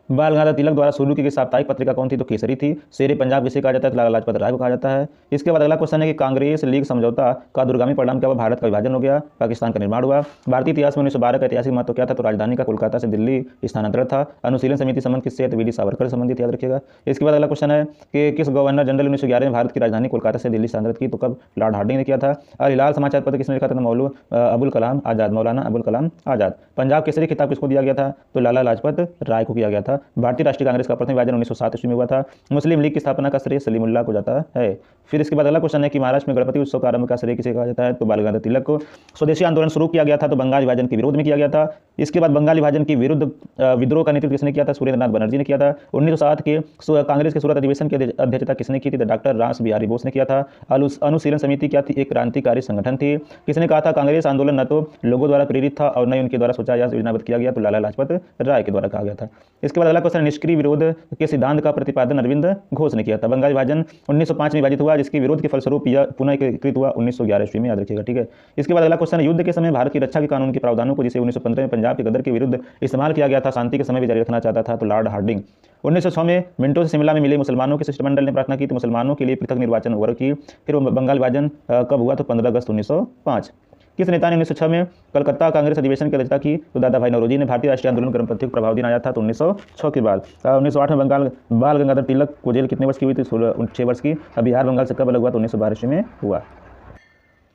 बाल गंगाधर तिलक द्वारा शुरू की गई साप्ताहिक पत्रिका कौन थी? तो केसरी थी। शेरे पंजाब किसे कहा जाता है? तो लाला लाजपत राय को कहा जाता है। इसके बाद अगला क्वेश्चन है कि कांग्रेस लीग समझौता का दूरगामी परिणाम क्या हुआ? भारत का विभाजन हो गया, पाकिस्तान का निर्माण हुआ। भारतीय इतिहास में 1912 का ऐतिहासिक महत्व क्या था? तो राजधानी का कोलकाता से दिल्ली स्थानांतरण था। अनुशीलन समिति संबंध किससे है? तो वी डी सावरकर से संबंधित, याद रखिएगा। इसके बाद अगला क्वेश्चन है कि किस गवर्नर जनरल 1911 में भारत की राजधानी कोलकाता से दिल्ली स्थानांतरित की? तो कब? लॉर्ड हार्डिंग ने किया था। अल हिलाल समाचार पत्र किसने लिखा था? अबुल कलाम आजाद, मौलाना अबुल कलाम आजाद। पंजाब केसरी खिताब किसको दिया गया था? तो लाला लाजपत राय को किया गया था। भारतीय राष्ट्रीय कांग्रेस का प्रथम विभाजन 1907 ईस्वी में हुआ था। मुस्लिम लीग की स्थापना का श्रेय सलीमुल्लाह को जाता है। फिर इसके बाद अगला क्वेश्चन है कि महाराष्ट्र में गणपति उत्सव का आरंभ का श्रेय किसे कहा जाता है? तो बाल गंगाधर तिलक को। स्वदेशी आंदोलन शुरू किया गया था तो बंगाल विभाजन के विरोध में किया गया था। इसके बाद बंगाल विभाजन के विरुद्ध विद्रोह का नेतृत्व किसने किया था? सुरेंद्रनाथ बनर्जी ने किया था। 1907 के कांग्रेस के सूरत अधिवेशन की अध्यक्षता किसने की थी? तो डॉक्टर रास बिहारी बोस ने किया था। अनुशीलन समिति क्या थी? एक क्रांतिकारी संगठन थी। किसने कहा था कांग्रेस आंदोलन न तो लोगों द्वारा प्रेरित था और न ही उनके द्वारा सोचा या योजनाबद्ध किया गया? तो लाला लाजपत राय के द्वारा कहा गया था। इसके बाद अगला क्वेश्चन, निष्क्रिय विरोध के सिद्धांत का प्रतिपादन अरविंद घोष ने किया था। बंगाल विभाजन 1905 में विभाजित हुआ, जिसके विरोध के फलस्वरूप यह पुनः एकीकृत हुआ 1911 ईस्वी में, याद रखिएगा, ठीक है। इसके बाद अगला क्वेश्चन, युद्ध के समय भारत की रक्षा के कानून के प्रावधानों को जिसे 1915 में पंजाब के गदर के विरुद्ध इस्तेमाल किया गया था, शांति के समय भी जारी रखना चाहता था? तो लॉर्ड हार्डिंग। 1906 में मिंटो से शिमला में मिले मुसलमानों के शिष्टमंडल ने प्रार्थना की तो मुसलमानों के लिए पृथक निर्वाचन वर्ग की। फिर बंगाल विभाजन कब हुआ? तो 15 अगस्त 1905। किस नेता ने 1906 में कलकत्ता कांग्रेस अधिवेशन की अध्यक्षता की? तो दादा भाई नौरोजी ने। भारतीय राष्ट्रीय आंदोलन गर्मपंथी को प्रभाव दिन आया था तो 1906 के बाद। 1908 में बाल गंगाधर तिलक को जेल कितने वर्ष की हुई थी? 6 वर्ष की। बिहार बंगाल से कब अलग हुआ? तो 1912 ईस्वी में हुआ।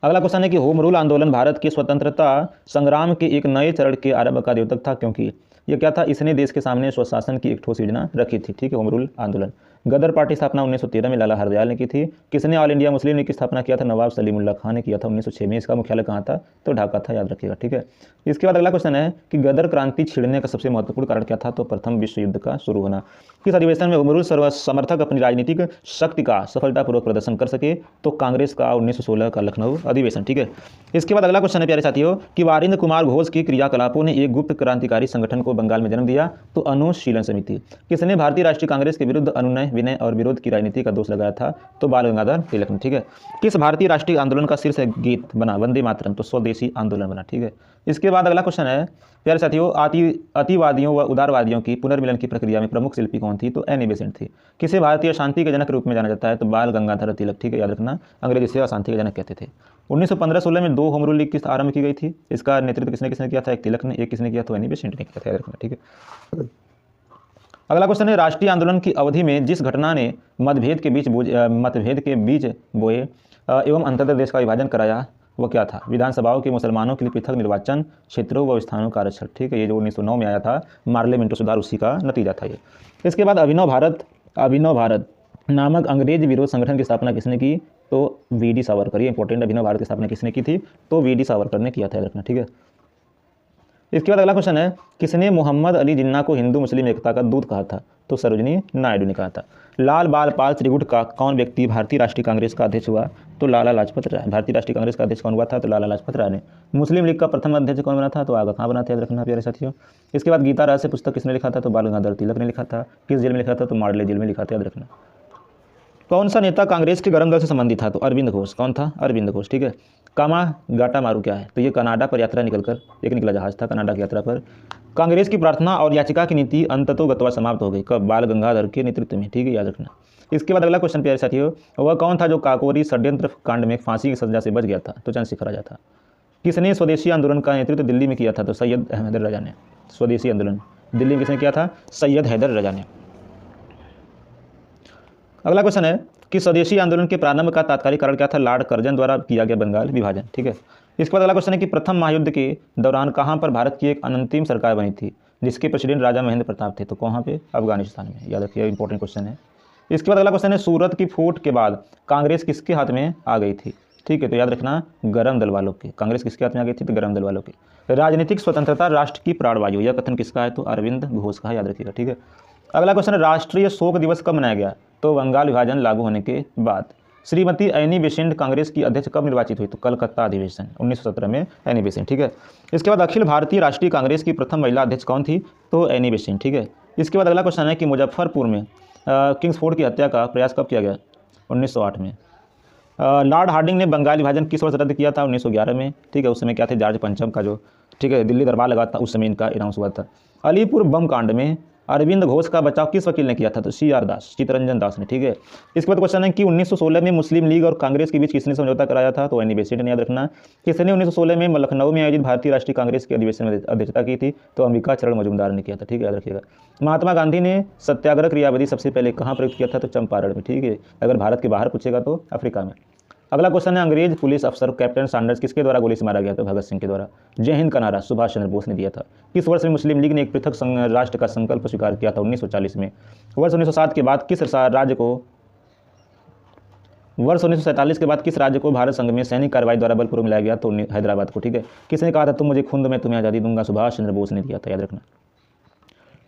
अगला क्वेश्चन है कि होम रूल आंदोलन भारत के स्वतंत्रता संग्राम के एक नए चरण के आरंभ का द्योतक था, क्योंकि यह क्या था? इसने देश के सामने स्वशासन की एक ठोस योजना रखी थी, ठीक है। होम रूल आंदोलन। गदर पार्टी स्थापना 1913 में लाला हरदयाल ने की थी। किसने ऑल इंडिया मुस्लिम लीग की स्थापना किया था? नवाब सलीमुल्लाह खान ने किया था 1906 में। इसका मुख्यालय कहाँ था? तो ढाका था, याद रखिएगा, ठीक है। इसके बाद अगला क्वेश्चन है कि गदर क्रांति छिड़ने का सबसे महत्वपूर्ण कारण क्या था? तो प्रथम विश्व युद्ध का शुरू होना। किस अधिवेशन में होम रूल समर्थक अपनी राजनीतिक शक्ति का सफलतापूर्वक प्रदर्शन कर सके? तो कांग्रेस का 1916 का लखनऊ अधिवेशन, ठीक है। इसके बाद अगला क्वेश्चन है प्यारे साथियों कि वारिंद्र कुमार घोष की क्रियाकलापों ने एक गुप्त क्रांतिकारी संगठन को बंगाल में जन्म दिया, तो अनुशीलन समिति। किसने भारतीय राष्ट्रीय कांग्रेस के विरुद्ध अनुनय विनय और विरोध की राजनीति का दोष लगाया था? तो बाल गंगाधर तिलक ने, ठीक है। किस भारतीय राष्ट्रीय आंदोलन का शीर्ष गीत बना? वंदे मातरम, तो स्वदेशी आंदोलन बना, ठीक है। इसके बाद अगला क्वेश्चन है प्यारे साथियों, अतिवादियों व उदारवादियों की पुनर्मिलन की प्रक्रिया में प्रमुख शिल्पी कौन थी? तो एनी बेसेंट थी। किसे भारतीय शांति के जनक के रूप में जाना जाता है? तो बाल गंगाधर तिलक, ठीक है, याद रखना। अंग्रेजी से अशांति के जनक कहते थे। 1915-16 में 2 होम रूल लीग की आरंभ की गई थी। इसका नेतृत्व किसने किसने किया था? एक तिलक ने, एक किसने किया? तो एनी बेसेंट ने किया था, याद रखना, ठीक है। अगला क्वेश्चन है, राष्ट्रीय आंदोलन की अवधि में जिस घटना ने मतभेद के बीच बोए एवं अंततः देश का विभाजन कराया वो क्या था? विधानसभाओं के मुसलमानों के लिए पृथक निर्वाचन क्षेत्रों व स्थानों का आरक्षण, ठीक है। ये जो 1909 में आया था मार्ले मिंटो सुधार, उसी का नतीजा था ये। इसके बाद अभिनव भारत नामक अंग्रेज विरोध संगठन की स्थापना किसने की? तो वी डी सावरकर। ये इंपॉर्टेंट, अभिनव भारत की स्थापना किसने की थी? तो वी डी सावरकर ने किया था, याद रखना, ठीक है। इसके बाद अगला क्वेश्चन है, किसने मोहम्मद अली जिन्ना को हिंदू मुस्लिम एकता का दूत कहा था? तो सरोजनी नायडू ने कहा था। लाल बाल पाल त्रिगुट का कौन व्यक्ति भारतीय राष्ट्रीय कांग्रेस का अध्यक्ष हुआ? तो लाला लाजपत राय। भारतीय राष्ट्रीय कांग्रेस का अध्यक्ष कौन हुआ था? तो लाला लाजपत राय ने। मुस्लिम लीग का प्रथम अध्यक्ष कौन बना था? तो आगा खां बना था, याद रखना प्यारे साथियों। इसके बाद गीता रहस्य पुस्तक किसने लिखा था? तो बाल गंगाधर तिलक ने लिखा था। किस जेल में लिखा था? तो मार्ले जेल में लिखा था, याद रखना। कौन सा नेता कांग्रेस के गरम दल से संबंधित था? तो अरविंद घोष। कौन था? अरविंद घोष, ठीक है। कामागाटा मारू क्या है? तो ये कनाडा पर यात्रा निकला जहाज था, कनाडा की यात्रा पर। कांग्रेस की प्रार्थना और याचिका की नीति अंततोगत्वा समाप्त हो गई कब? बाल गंगाधर के नेतृत्व में, ठीक है, याद रखना। इसके बाद अगला क्वेश्चन प्यारे साथियों, वह कौन था जो काकोरी षड्यंत्र कांड में फांसी की सजा से बच गया था? तो चंद्रशेखर आजाद था। किसने स्वदेशी आंदोलन का नेतृत्व दिल्ली में किया था? तो सैयद हैदर रजा ने। स्वदेशी आंदोलन दिल्ली में किसने किया था? सैयद हैदर रजा ने। अगला क्वेश्चन है कि स्वदेशी आंदोलन के प्रारंभ का तात्कालिक कारण क्या था? लॉर्ड कर्जन द्वारा किया गया बंगाल विभाजन, ठीक है। इसके बाद अगला क्वेश्चन है कि प्रथम महायुद्ध के दौरान कहाँ पर भारत की एक अंतिम सरकार बनी थी जिसके प्रेसिडेंट राजा महेंद्र प्रताप थे? तो कहाँ पे? अफगानिस्तान में, याद रखिए, इंपॉर्टेंट क्वेश्चन है। इसके बाद अगला क्वेश्चन है, सूरत की फूट के बाद कांग्रेस किसके हाथ में आ गई थी? ठीक है, तो याद रखना गरम दल वालों की। कांग्रेस किसके हाथ में आ गई थी? तो गरम दल वालों की। राजनीतिक स्वतंत्रता राष्ट्र की प्राणवायु, यह कथन किसका है? तो अरविंद घोष का है, याद रखिएगा, ठीक है। अगला क्वेश्चन है, राष्ट्रीय शोक दिवस कब मनाया गया? तो बंगाल विभाजन लागू होने के बाद। श्रीमती एनी बेसेंट कांग्रेस की अध्यक्ष कब निर्वाचित हुई? तो कलकत्ता अधिवेशन 1917 में एनी बेसेंट, ठीक है। इसके बाद अखिल भारतीय राष्ट्रीय कांग्रेस की प्रथम महिला अध्यक्ष कौन थी? तो एनी बेसेंट, ठीक है। इसके बाद अगला क्वेश्चन है कि मुजफ्फरपुर में किंग्सफोर्ड की हत्या का प्रयास कब किया गया? 1908 में। लॉर्ड हार्डिंग ने बंगाल विभाजन किस वर्ष रद्द किया था? 1911 में, ठीक है। उस समय क्या थे? जॉर्ज पंचम का जो, ठीक है, दिल्ली दरबार लगा था, उस समय इनका अनाउंस हुआ था। अलीपुर बम कांड में अरविंद घोष का बचाव किस वकील ने किया था? तो CR दास, चित्तरंजन दास ने। ठीक है। इसके बाद क्वेश्चन है कि 1916 में मुस्लिम लीग और कांग्रेस के बीच किसने समझौता कराया था? तो एनी बेसेंट ने याद रखना। किसने 1916 में लखनऊ में आयोजित भारतीय राष्ट्रीय कांग्रेस के अधिवेशन में अध्यक्षता की थी? तो अंबिका चरण मजूमदार ने किया था। ठीक है, याद रखिएगा। महात्मा गांधी ने सत्याग्रह क्रियाविधि सबसे पहले कहाँ प्रयुक्त किया था? तो चंपारण में। ठीक है, अगर भारत के बाहर पूछेगा तो अफ्रीका में। अगला क्वेश्चन है, अंग्रेज पुलिस अफसर कैप्टन सैंडर्स किसके द्वारा गोली से मारा गया? तो भगत सिंह के द्वारा। जय हिंद का नारा सुभाष चंद्र बोस ने दिया था। किस वर्ष में मुस्लिम लीग ने एक पृथक राष्ट्र का संकल्प स्वीकार किया था? 1940 में। वर्ष 1907 के बाद किस राज्य को वर्ष 1947 के बाद किस राज्य को भारत संघ में सैनिक कार्रवाई द्वारा बलपूर्वक मिलाया गया? तो हैदराबाद को। ठीक है। किसने कहा था तुम मुझे खून दो मैं तुम्हें आज़ादी दूंगा? सुभाष चंद्र बोस ने दिया था, याद रखना।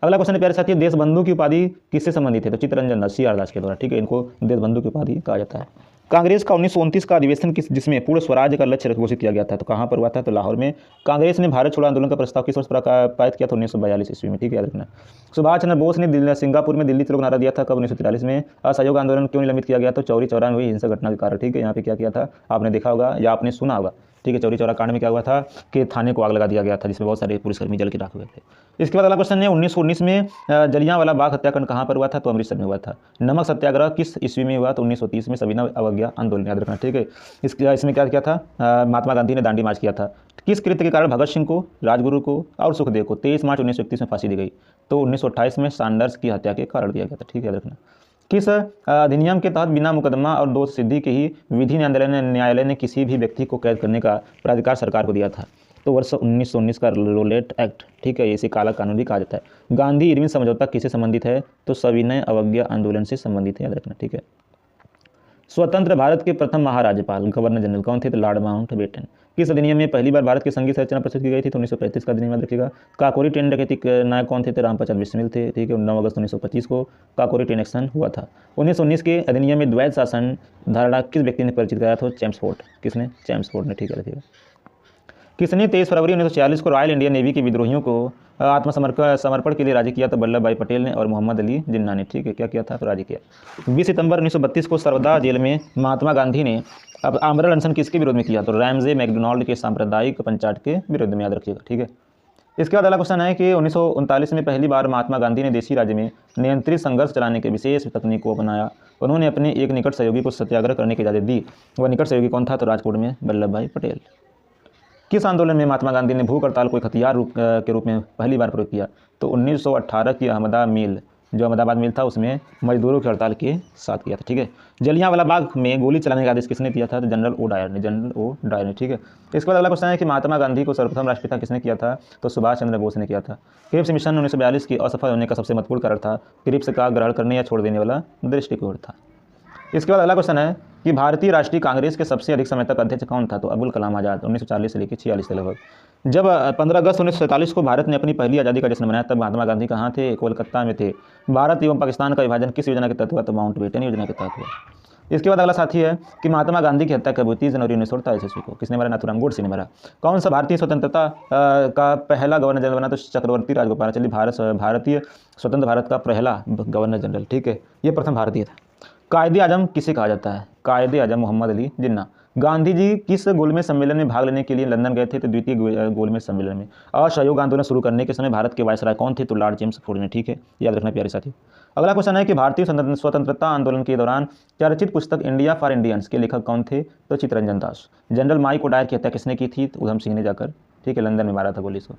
अगला क्वेश्चन है प्यारे साथियों, देश बंधु की उपाधि किससे संबंधित है? तो चित्तरंजन दास, CR दास के द्वारा। ठीक है, इनको देश बंधु की उपाधि कहा जाता है। कांग्रेस का 1929 का अधिवेशन जिसमें पूर्ण स्वराज का लक्ष्य घोषित किया गया था, तो कहाँ पर हुआ था? तो लाहौर में। कांग्रेस ने भारत छोड़ो आंदोलन का प्रस्ताव किस वर्ष पारित किया था? 1942 ईस्वी में। ठीक है, याद रखना। सुभाष चंद्र बोस ने सिंगापुर में दिल्ली चलो नारा दिया था, कब? 1943 में। असहयोग आंदोलन क्यों निलंबित किया गया? तो चौरी चौरा में हुई हिंसक घटना के कारण। ठीक है, यहाँ पे क्या किया था आपने देखा होगा या आपने सुना होगा। ठीक है, चौरी चौरा कांड में क्या हुआ था कि थाने को आग लगा दिया गया था, जिसमें बहुत सारे पुलिसकर्मी जल के राख हुए थे। इसके बाद अगला क्वेश्चन है, 1919 में जलियांवाला बाग हत्याकांड कहाँ पर हुआ था? तो अमृतसर में हुआ था। नमक सत्याग्रह किस ईस्वी में हुआ? तो 1930 में। सविनय अवज्ञा आंदोलन, याद रखना। ठीक है, इसमें क्या किया था? महात्मा गांधी ने दांडी मार्च किया था। किस कृत्य के कारण भगत सिंह को, राजगुरु को और सुखदेव को 23 मार्च 1931 में फांसी दी गई? तो 1928 में सैंडर्स की हत्या के कारण दिया गया था। ठीक है, याद रखना। किस अधिनियम के तहत बिना मुकदमा और दोष सिद्धि के ही विधि न्यायालय ने किसी भी व्यक्ति को कैद करने का प्राधिकार सरकार को दिया था? तो वर्ष 1919 का रोलेट एक्ट। ठीक है, इसे काला कानून भी कहा जाता है। गांधी इरविन समझौता किससे संबंधित है? तो सविनय अवज्ञा आंदोलन से संबंधित है, याद रखना। ठीक है। स्वतंत्र भारत के प्रथम महाराज्यपाल गवर्नर जनरल कौन थे? तो लॉर्ड माउंटबेटन। किस अधिनियम में पहली बार भारत की संगीत रचना प्रस्तुत की गई थी? तो 1935 का अधिनियम, याद रखिएगा। काकोरी ट्रेन डकैती नायक कौन थे? तो रामप्रसाद बिस्मिल थे। ठीक है, 9 अगस्त 1925 को काकोरी ट्रेन एक्शन हुआ था। 1919 के अधिनियम में द्वैध शासन धारणा किस व्यक्ति ने परिचित कराया था? चेम्सफोर्ड। किसने? चेम्सफोर्ड ने। ठीक है, रखिएगा। किसने 23 फरवरी 1946 को रॉयल इंडियन नेवी के विद्रोहियों को समर्पण के लिए राजी किया? तो वल्लभ भाई पटेल ने और मोहम्मद अली जिन्ना ने। ठीक है, क्या किया था? तो राजी किया। 20 सितंबर 1932 को सरवदा जेल में महात्मा गांधी ने अब आमरण अनशन किसके विरोध में किया? तो रैमजे मैकडोनाल्ड के सांप्रदायिक पंचायत के विरोध में, याद रखिएगा। ठीक है। इसके बाद अगला क्वेश्चन है कि 1939 में पहली बार महात्मा गांधी ने देशी राज्य में नियंत्रित संघर्ष चलाने के विशेष तकनीक को अपनाया। उन्होंने अपने एक निकट सहयोगी को सत्याग्रह करने की इजाज़त दी। वह निकट सहयोगी कौन था? तो राजकोट में वल्लभ भाई पटेल। किस आंदोलन में महात्मा गांधी ने भूख हड़ताल को एक हथियार के रूप में पहली बार प्रयोग किया? तो 1918 की अहमदाबाद मिल था, उसमें मजदूरों की हड़ताल के साथ किया था। ठीक है। जलियांवाला बाग में गोली चलाने का आदेश किसने दिया था? तो जनरल ओ डायर ने। ठीक है। इसके बाद अगला क्वेश्चन है कि महात्मा गांधी को सर्वप्रथम राष्ट्रपिता किसने किया था? तो सुभाष चंद्र बोस ने किया था। क्रिप्स मिशन 1942 की असफल होने का सबसे महत्वपूर्ण कारण था क्रिप्स का ग्रहण करने या छोड़ देने वाला दृष्टिकोण था। इसके बाद अगला क्वेश्चन है कि भारतीय राष्ट्रीय कांग्रेस के सबसे अधिक समय तक अध्यक्ष कौन था? तो अबुल कलाम आज़ाद, 1940 से लेकर 46 के लगभग। जब 15 अगस्त 1947 को भारत ने अपनी पहली आज़ादी का जश्न मनाया, तब महात्मा गांधी कहाँ थे? कोलकाता में थे। भारत एवं पाकिस्तान का विभाजन किस योजना के तहत हुआ? तो माउंटबेटन योजना के तहत हुआ। इसके बाद अगला साथी है कि महात्मा गांधी की हत्या कब हुई? 30 जनवरी 1948 ईस्वी को। किसने मारा? नाथूराम गोडसे ने मारा। कौन सा भारतीय स्वतंत्रता का पहला गवर्नर जनरल बना? तो चक्रवर्ती राजगोपालाचारी, भारतीय स्वतंत्र भारत का पहला गवर्नर जनरल। ठीक है, ये प्रथम भारतीय था। कायदे आजम किसे कहा जाता है? कायदे आजम मोहम्मद अली जिन्ना। गांधी जी किस गोलमेज सम्मेलन में भाग लेने के लिए लंदन गए थे? तो द्वितीय गोलमेज सम्मेलन में। असहयोग आंदोलन शुरू करने के समय भारत के वायसराय कौन थे? तो लॉर्ड चेम्सफोर्ड ने। ठीक है, याद रखना प्यारे साथी। अगला क्वेश्चन है कि भारतीय स्वतंत्रता आंदोलन के दौरान चर्चित पुस्तक इंडिया फॉर इंडियंस के लेखक कौन थे? तो Chittaranjan Das. General mic O'Dwyer की हत्या किसने की थी? तो उधम सिंह ने जाकर, ठीक है, लंदन में मारा था गोली से।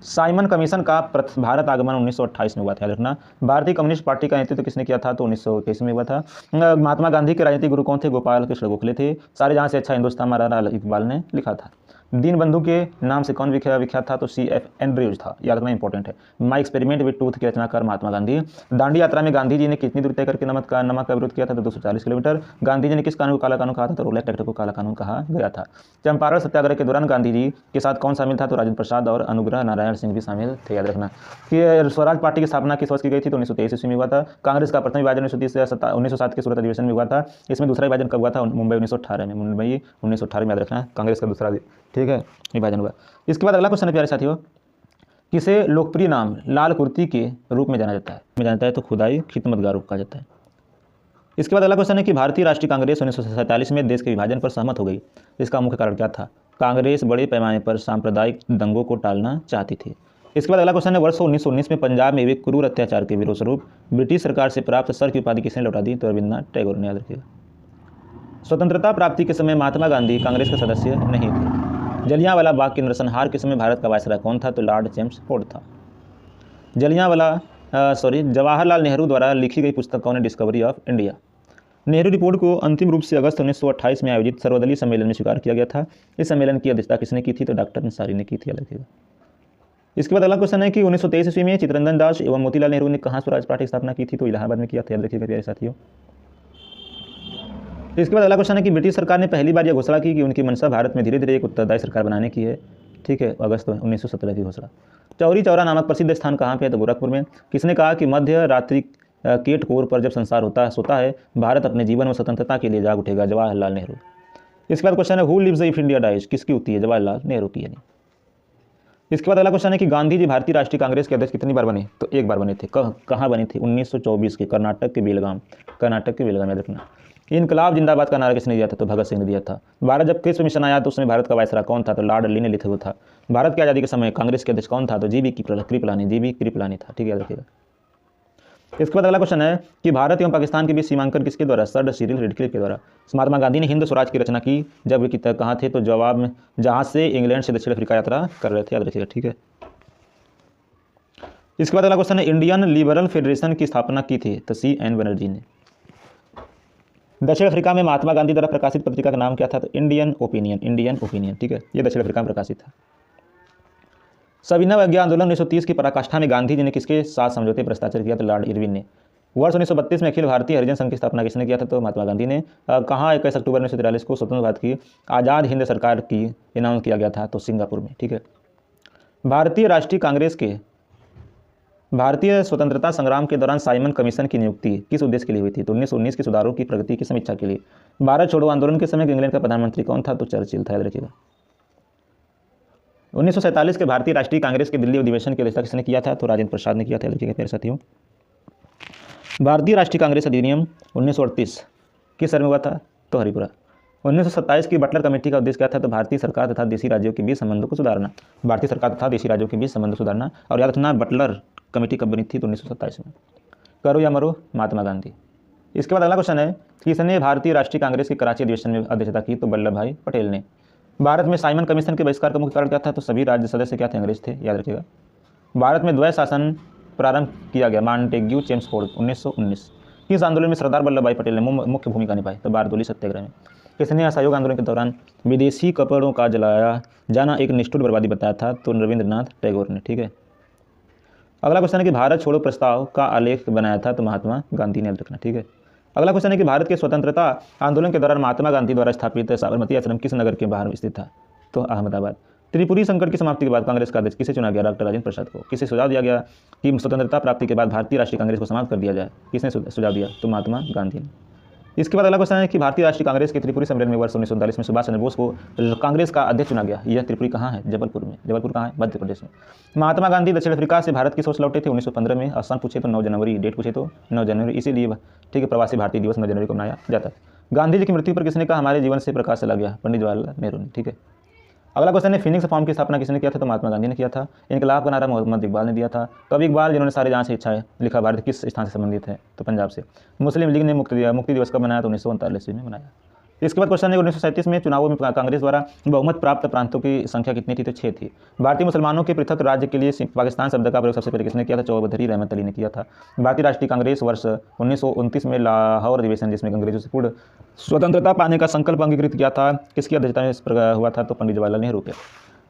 साइमन कमीशन का भारत आगमन 1928 में हुआ था, याद रखना। भारतीय कम्युनिस्ट पार्टी का नेतृत्व किसने किया था? तो 1921 में हुआ था। महात्मा गांधी के राजनीतिक गुरु कौन थे? गोपाल कृष्ण गोखले थे। सारे जहां से अच्छा हिंदुस्तान महाराणा इकबाल ने लिखा था। दीनबंधु के नाम से कौन विख्यात था? तो CF एंड्रयूज था, याद रखना इंपॉर्टेंट है। माई एक्सपेरिमेंट विद ट्रूथ के रचनाकार महात्मा गांधी। दांडी यात्रा में गांधी जी ने कितनी दूरी तय करके नमक का विरोध किया था? तो 240 किलोमीटर। गांधी जी ने किस कानून को काला कानून कहा था? तो रोलेट एक्ट को काला कानून कहा गया था। चंपारण सत्याग्रह के दौरान गांधी जी के साथ कौन शामिल था? तो राजेंद्र प्रसाद और अनुग्रह नारायण सिंह भी शामिल थे, याद रखना। कि स्वराज पार्टी की स्थापना किस वर्ष की गई थी? तो 1923 ईस्वी में हुआ था। कांग्रेस का प्रथम विभाजन 1907 के सूरत अधिवेशन में हुआ था। इसमें दूसरा विभाजन कब हुआ था? मुंबई 1918 में। मुंबई 1918 में, याद रखना, कांग्रेस का दूसरा, ठीक है, विभाजन हुआ। इसके बाद अगला क्वेश्चन है प्यारे साथियों, किसे लोकप्रिय नाम लाल कुर्ती के रूप में जाना जाता है? तो खुदाई खिदमतगार कहा जाता है। इसके बाद अगला क्वेश्चन है कि भारतीय राष्ट्रीय कांग्रेस 1947 में देश के विभाजन पर सहमत हो गई। इसका मुख्य कारण क्या था? कांग्रेस बड़े पैमाने पर सांप्रदायिक दंगों को टालना चाहती थी। इसके बाद अगला क्वेश्चन है, वर्ष 1919 में पंजाब में हुए क्रूर अत्याचार के विरोध स्वरूप ब्रिटिश सरकार से प्राप्त सर की उपाधि किसने लौटा दी? तो रविन्द्रनाथ टैगोर ने, याद रखिएगा। स्वतंत्रता प्राप्ति के समय महात्मा गांधी कांग्रेस के सदस्य नहीं थे। जलियांवाला बाग के नरसंहार के समय भारत का वायसराय कौन था? तो लॉर्ड जेम्स फोर्ड था। जवाहरलाल नेहरू द्वारा लिखी गई पुस्तक कौन है? Discovery of India. Nehru report को अंतिम रूप से अगस्त 1928 में आयोजित सर्वदलीय सम्मेलन में स्वीकार किया गया था। इस सम्मेलन की अध्यक्षता किसने की थी? तो डॉक्टर अंसारी ने की थी, याद रखिएगा। इसके बाद अगला क्वेश्चन है कि 1923 ईस्वी में चित्तरंजन दास एवं मोतीलाल नेहरू ने कहाँ स्वराज पार्टी की स्थापना की थी? तो इलाहाबाद में किया था, याद रखिएगा प्यारे साथियों। इसके बाद अगला क्वेश्चन है कि ब्रिटिश सरकार ने पहली बार यह घोषणा की कि उनकी मंशा भारत में धीरे धीरे एक उत्तरदायी सरकार बनाने की है। ठीक है, अगस्त 1917 की घोषणा। चौरी चौरा नामक प्रसिद्ध स्थान कहाँ पे है? तो गोरखपुर में। किसने कहा कि मध्य रात्रि केट कोर पर जब संसार सोता है, भारत अपने जीवन में स्वतंत्रता के लिए जाग उठेगा? जवाहरलाल नेहरू। इसके बाद क्वेश्चन है, who lives if India dies? किसकी उक्ति है? जवाहरलाल नेहरू की। यानी इसके बाद अगला क्वेश्चन है कि गांधी जी भारतीय राष्ट्रीय कांग्रेस के अध्यक्ष कितनी बार बने? तो एक बार बने थे। कहाँ बने थे? 1924 के कर्नाटक के बेलगाम, याद रखना। इनकलाब जिंदाबाद का नारा किसने दिया था? तो भगत सिंह ने दिया था। भारत जब क्रिप्स मिशन आया तो उसमें भारत का वायसराय कौन था? तो लॉर्ड लिनेलिथगो था। भारत की आज़ादी के समय कांग्रेस के अध्यक्ष कौन था? तो जीबी कृपलानी था। ठीक है, याद रखिएगा। इसके बाद अगला क्वेश्चन है कि भारत एवं पाकिस्तान के बीच सीमांकन किसके द्वारा? सर सिरिल रेडक्लिफ के द्वारा। महात्मा गांधी ने हिंद स्वराज की रचना की जब वे कहाँ थे? तो जवाब में जहाज से इंग्लैंड से दक्षिण अफ्रीका यात्रा कर रहे थे, याद रखिएगा। ठीक है। इसके बाद अगला क्वेश्चन है, इंडियन लिबरल फेडरेशन की स्थापना की थी? तो CN बनर्जी ने। दक्षिण अफ्रीका में महात्मा गांधी द्वारा प्रकाशित पत्रिका का नाम क्या था? तो इंडियन ओपिनियन। ठीक है, ये दक्षिण अफ्रीका में प्रकाशित था। सविनय अवज्ञा आंदोलन 1930 की पराकाष्ठा में गांधी जी ने किसके साथ समझौते पर हस्ताक्षर किया? तो लॉर्ड इरविन ने। वर्ष 1932 में अखिल भारतीय हरिजन संघ की स्थापना किसने किया था? तो महात्मा गांधी ने। कहाँ 21 अक्टूबर 1943 को स्वतंत्र भारत की आज़ाद हिंद सरकार की अनाउंस किया गया था? तो सिंगापुर में। ठीक है। भारतीय राष्ट्रीय कांग्रेस के भारतीय स्वतंत्रता संग्राम के दौरान साइमन कमीशन की नियुक्ति किस उद्देश्य के लिए हुई थी? तो 1919 के सुधारों की प्रगति की समीक्षा के लिए। भारत छोड़ो आंदोलन के समय इंग्लैंड का प्रधानमंत्री कौन था? तो चर्चिल था, याद रखिएगा। 1947 के भारतीय राष्ट्रीय कांग्रेस के दिल्ली अधिवेशन की अध्यक्षता किसने किया था? तो राजेंद्र प्रसाद ने किया था, याद रखिएगा प्यारे साथियों। भारतीय राष्ट्रीय कांग्रेस अधिनियम 1938 किस शहर में हुआ था? तो हरिपुरा। 1927 की बटलर कमेटी का उद्देश्य क्या था? तो भारतीय सरकार तथा देशी राज्यों के बीच संबंधों को सुधारना। और याद रखना, बटलर कमेटी कब बनी थी? तो 1927 में। करो या मरो, महात्मा गांधी। इसके बाद अगला क्वेश्चन है, किसने भारतीय राष्ट्रीय कांग्रेस के कराची अधिवेशन में अध्यक्षता की? तो वल्लभ भाई पटेल ने। भारत में साइमन कमीशन के बहिष्कार का मुख्य कारण क्या था? तो सभी राज्य सदस्य क्या थे? अंग्रेज थे, याद रखिएगा। भारत में द्वैध शासन प्रारंभ किया गया, मॉन्टेग्यू चेम्सफोर्ड 1919। किस आंदोलन में सरदार वल्लभ भाई पटेल ने मुख्य भूमिका निभाई? तो बारदोली सत्याग्रह में। किसने असहयोग आंदोलन के दौरान विदेशी कपड़ों का जलाया जाना एक निष्ठुर बर्बादी बताया था? तो रविंद्रनाथ टैगोर ने। ठीक है। अगला क्वेश्चन है कि भारत छोड़ो प्रस्ताव का आलेख बनाया था? तो महात्मा गांधी ने, याद रखना। ठीक है। अगला क्वेश्चन है कि भारत के स्वतंत्रता आंदोलन के दौरान महात्मा गांधी द्वारा स्थापित साबरमती आश्रम किस नगर के बाहर स्थित था? तो अहमदाबाद। त्रिपुरी संकट की समाप्ति के बाद कांग्रेस का अध्यक्ष किसे चुना गया? डॉक्टर राजेंद्र प्रसाद को। किसे सुझाव दिया गया कि स्वतंत्रता प्राप्ति के बाद भारतीय राष्ट्रीय कांग्रेस को समाप्त कर दिया जाए? किसने सुझाव दिया? तो महात्मा गांधी ने। इसके बाद अगला क्वेश्चन है कि भारतीय राष्ट्रीय कांग्रेस के त्रिपुरी सम्मेलन में वर्ष 1939 में सुभाष चंद्र बोस को कांग्रेस का अध्यक्ष चुना गया। यह त्रिपुरी कहाँ है? जबलपुर में। जबलपुर कहाँ है? मध्य प्रदेश में। महात्मा गांधी दक्षिण अफ्रीका से भारत की सोच लौटे थे 1915 में। स्थान पूछे तो 9 जनवरी, डेट पूछे तो 9 जनवरी। इसीलिए ठीक है, प्रवासी भारतीय दिवस 9 जनवरी को मनाया जाता है। गांधी जी की मृत्यु पर किसने कहा हमारे जीवन से प्रकाश चला गया? पंडित जवाहरलाल नेहरू ने। ठीक है। अगला क्वेश्चन है, फिनिक्स फॉर्म की स्थापना किसने किया था? तो महात्मा गांधी ने किया था। इनकलाब का नारा मोहम्मद इकबाल ने दिया था। कवि इकबाल जिन्होंने सारे जहां से इच्छा लिखा, भारत किस स्थान से संबंधित है? तो पंजाब से। मुस्लिम लीग ने मुक्ति दिवस कब मनाया? तो 1939 में मनाया। इसके बाद क्वेश्चन है 1937 में चुनावों में कांग्रेस द्वारा बहुमत प्राप्त प्रांतों की संख्या कितनी थी? तो 6 थी। भारतीय मुसलमानों के पृथक राज्य के लिए पाकिस्तान शब्द का प्रयोग सबसे पहले किसने किया था? चौधरी रहमत अली ने किया था। भारतीय राष्ट्रीय कांग्रेस वर्ष 1929 में लाहौर अधिवेशन जिसमें अंग्रेजों से पूर्ण स्वतंत्रता पाने का संकल्प अंगीकृत किया था, किसकी अध्यक्षता में हुआ था? तो पंडित जवाहरलाल नेहरू के।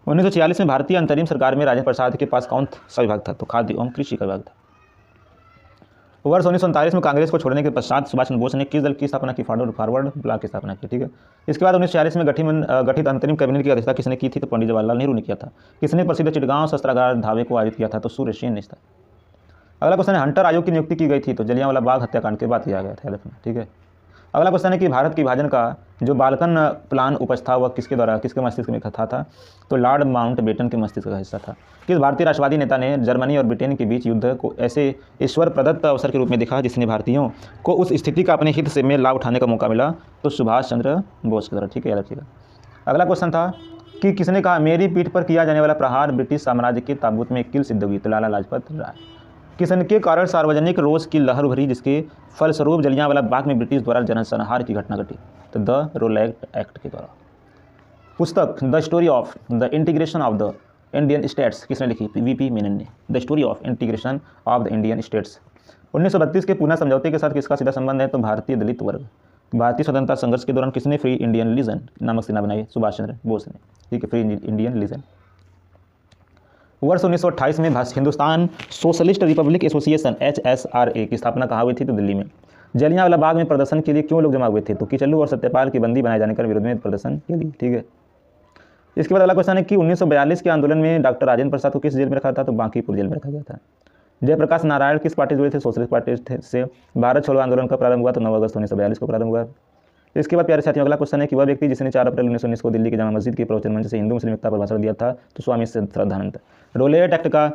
1946 में भारतीय अंतरिम सरकार में राजेंद्र प्रसाद के पास कौन सा विभाग था? तो खाद्य एवं कृषि का विभाग था। वर्ष 1939 में कांग्रेस को छोड़ने के पश्चात सुभाष चंद्र बोस ने किस दल की स्थापना की? फॉरवर्ड ब्लॉक की स्थापना की। ठीक है। इसके बाद 1946 में गठित अंतरिम कैबिनेट की अध्यक्षता किसने की थी? तो पंडित जवाहरलाल नेहरू ने किया था। किसने प्रसिद्ध चिटगांव शस्त्रागार धावे को आयोजित किया था? तो सूर्य सेन ने। अगला क्वेश्चन है, हंटर आयोग की नियुक्ति की गई थी? तो जलियांवाला बाग हत्याकांड के बाद किया गया था। ठीक है। अगला क्वेश्चन है कि भारत के विभाजन का जो बाल्कन प्लान उपज था वह किसके मस्तिष्क में था? तो लॉर्ड माउंटबेटन के मस्तिष्क का हिस्सा था। किस भारतीय राष्ट्रवादी नेता ने जर्मनी और ब्रिटेन के बीच युद्ध को ऐसे ईश्वर प्रदत्त अवसर के रूप में देखा जिसने भारतीयों को उस स्थिति का अपने हित से में लाभ उठाने का मौका मिला? तो सुभाष चंद्र बोस की तरह। ठीक है, याद रखिएगा। अगला क्वेश्चन था कि किसने कहा मेरी पीठ पर किया जाने वाला प्रहार ब्रिटिश साम्राज्य के ताबूत में किल सिद्ध हुई? तो लाला लाजपत राय। किसके कारण सार्वजनिक रोष की लहर उभरी जिसके फलस्वरूप जलियांवाला बाग में ब्रिटिश द्वारा जनसंहार की घटना घटी? तो द रोलैट एक्ट के द्वारा। पुस्तक the story of the integration of the Indian states किसने लिखी? वीपी मेनन ने। The story of integration of the Indian states. 1932 के पूना समझौते के साथ किसका सीधा संबंध है? तो भारतीय दलित वर्ग। भारतीय स्वतंत्रता संघर्ष के दौरान किसने फ्री इंडियन लीजन नामक सेना बनाई? सुभाष चंद्र बोस ने। ठीक है, फ्री इंडियन लीजन। वर्ष 1928 में Hindustan socialist Republic association HSRA की स्थापना कहाँ हुई थी? तो दिल्ली में। जलियांवाला बाग में प्रदर्शन के लिए क्यों लोग जमा हुए थे? तो किचलू और सत्यपाल की बंदी बनाए जाने के विरोध में प्रदर्शन के लिए। ठीक है, इसके बाद अगला क्वेश्चन है कि 1942 के आंदोलन में डॉक्टर राजेंद्र प्रसाद को किस जेल में रखा था? तो बांकीपुर जेल में रखा गया था। जयप्रकाश नारायण किस पार्टी से जुड़े थे? सोशलिस्ट पार्टी से। भारत छोड़ो आंदोलन का प्रारंभ हुआ? तो 9 अगस्त 1942 को प्रारंभ हुआ। इसके बाद प्यारे साथियों अगला क्वेश्चन है कि वह व्यक्ति जिसने 4 अप्रैल 1919 को दिल्ली की जामा मस्जिद के प्रवचन मंच से हिंदू मुस्लिम एकता पर भाषण दिया था? तो स्वामी श्रद्धानंद। रोलेट एक्ट का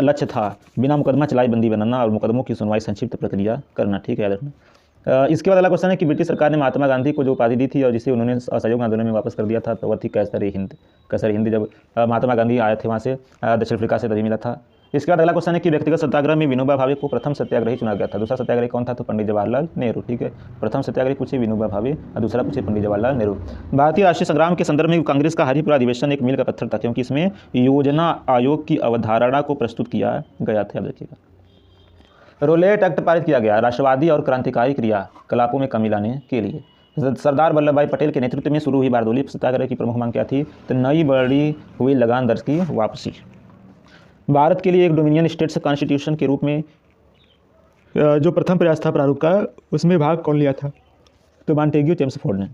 लक्ष्य था बिना मुकदमा चलाई बंदी बनाना और मुकदमों की सुनवाई संक्षिप्त प्रक्रिया करना। ठीक है, याद रखना। इसके बाद अगला क्वेश्चन है कि ब्रिटिश सरकार ने महात्मा गांधी को जो उपाधि दी थी और जिसे उन्होंने असहयोग आंदोलन में वापस कर दिया था तो वह थी कैसर हिंद। कैसर हिंद जब महात्मा गांधी आए थे वहाँ से दक्षिण अफ्रीका से तभी मिला था। इसके बाद अगला क्वेश्चन है कि व्यक्तिगत सत्याग्रह में विनोबा भावे को प्रथम सत्याग्रही चुना गया था। दूसरा सत्याग्रही कौन था? तो पंडित जवाहरलाल नेहरू। ठीक है, प्रथम सत्याग्रही पूछे विनोबा भावे और दूसरा पूछे पंडित जवाहरलाल नेहरू। भारतीय राष्ट्रीय संग्राम के संदर्भ में कांग्रेस का हरिपुरा अधिवेशन एक मील का पत्थर था क्योंकि इसमें योजना आयोग की अवधारणा को प्रस्तुत किया गया था। देखिएगा, रोलेट एक्ट पारित किया गया राष्ट्रवादी और क्रांतिकारी क्रियाकलापों में कमी लाने के लिए। सरदार वल्लभ भाई पटेल के नेतृत्व में शुरू हुई बारदोली सत्याग्रह की प्रमुख मांग क्या थी? तो नई बढ़ी हुई लगान दर की वापसी। भारत के लिए एक डोमिनियन स्टेट्स कॉन्स्टिट्यूशन के रूप में जो प्रथम प्रयास था प्रारूप का, उसमें भाग कौन लिया था? तो मॉन्टेग्यू चेम्सफोर्ड ने।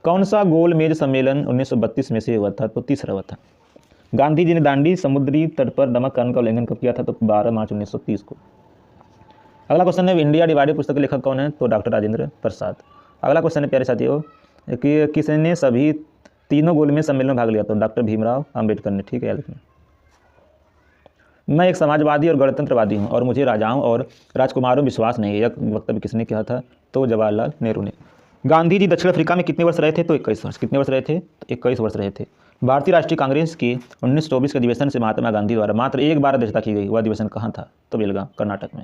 कौन सा गोलमेज सम्मेलन 1932 में से हुआ था? तो तीसरा हुआ था। गांधी जी ने दांडी समुद्री तट पर नमक कानून का उल्लंघन कब किया था? तो 12 मार्च 1930 को। अगला क्वेश्चन है इंडिया डिवाइडेड पुस्तक के लेखक कौन है? तो डॉक्टर राजेंद्र प्रसाद। अगला क्वेश्चन है प्यारे साथियों कि किसने सभी तीनों गोलमेज सम्मेलन में भाग लिया? तो डॉक्टर भीमराव अंबेडकर ने। ठीक है, याद रखना। मैं एक समाजवादी और गणतंत्रवादी हूँ और मुझे राजाओं और राजकुमारों में विश्वास नहीं है, यह वक्तव्य किसने किया था? तो जवाहरलाल नेहरू ने। गांधी जी दक्षिण अफ्रीका में कितने वर्ष रहे थे? तो 21 वर्ष। कितने वर्ष रहे थे? तो 21 वर्ष रहे थे। भारतीय राष्ट्रीय कांग्रेस के 1924 के अधिवेशन से महात्मा गांधी द्वारा मात्र एक बार अध्यक्षता की गई, वह अधिवेशन कहाँ था? तो बेलगाम, कर्नाटक में।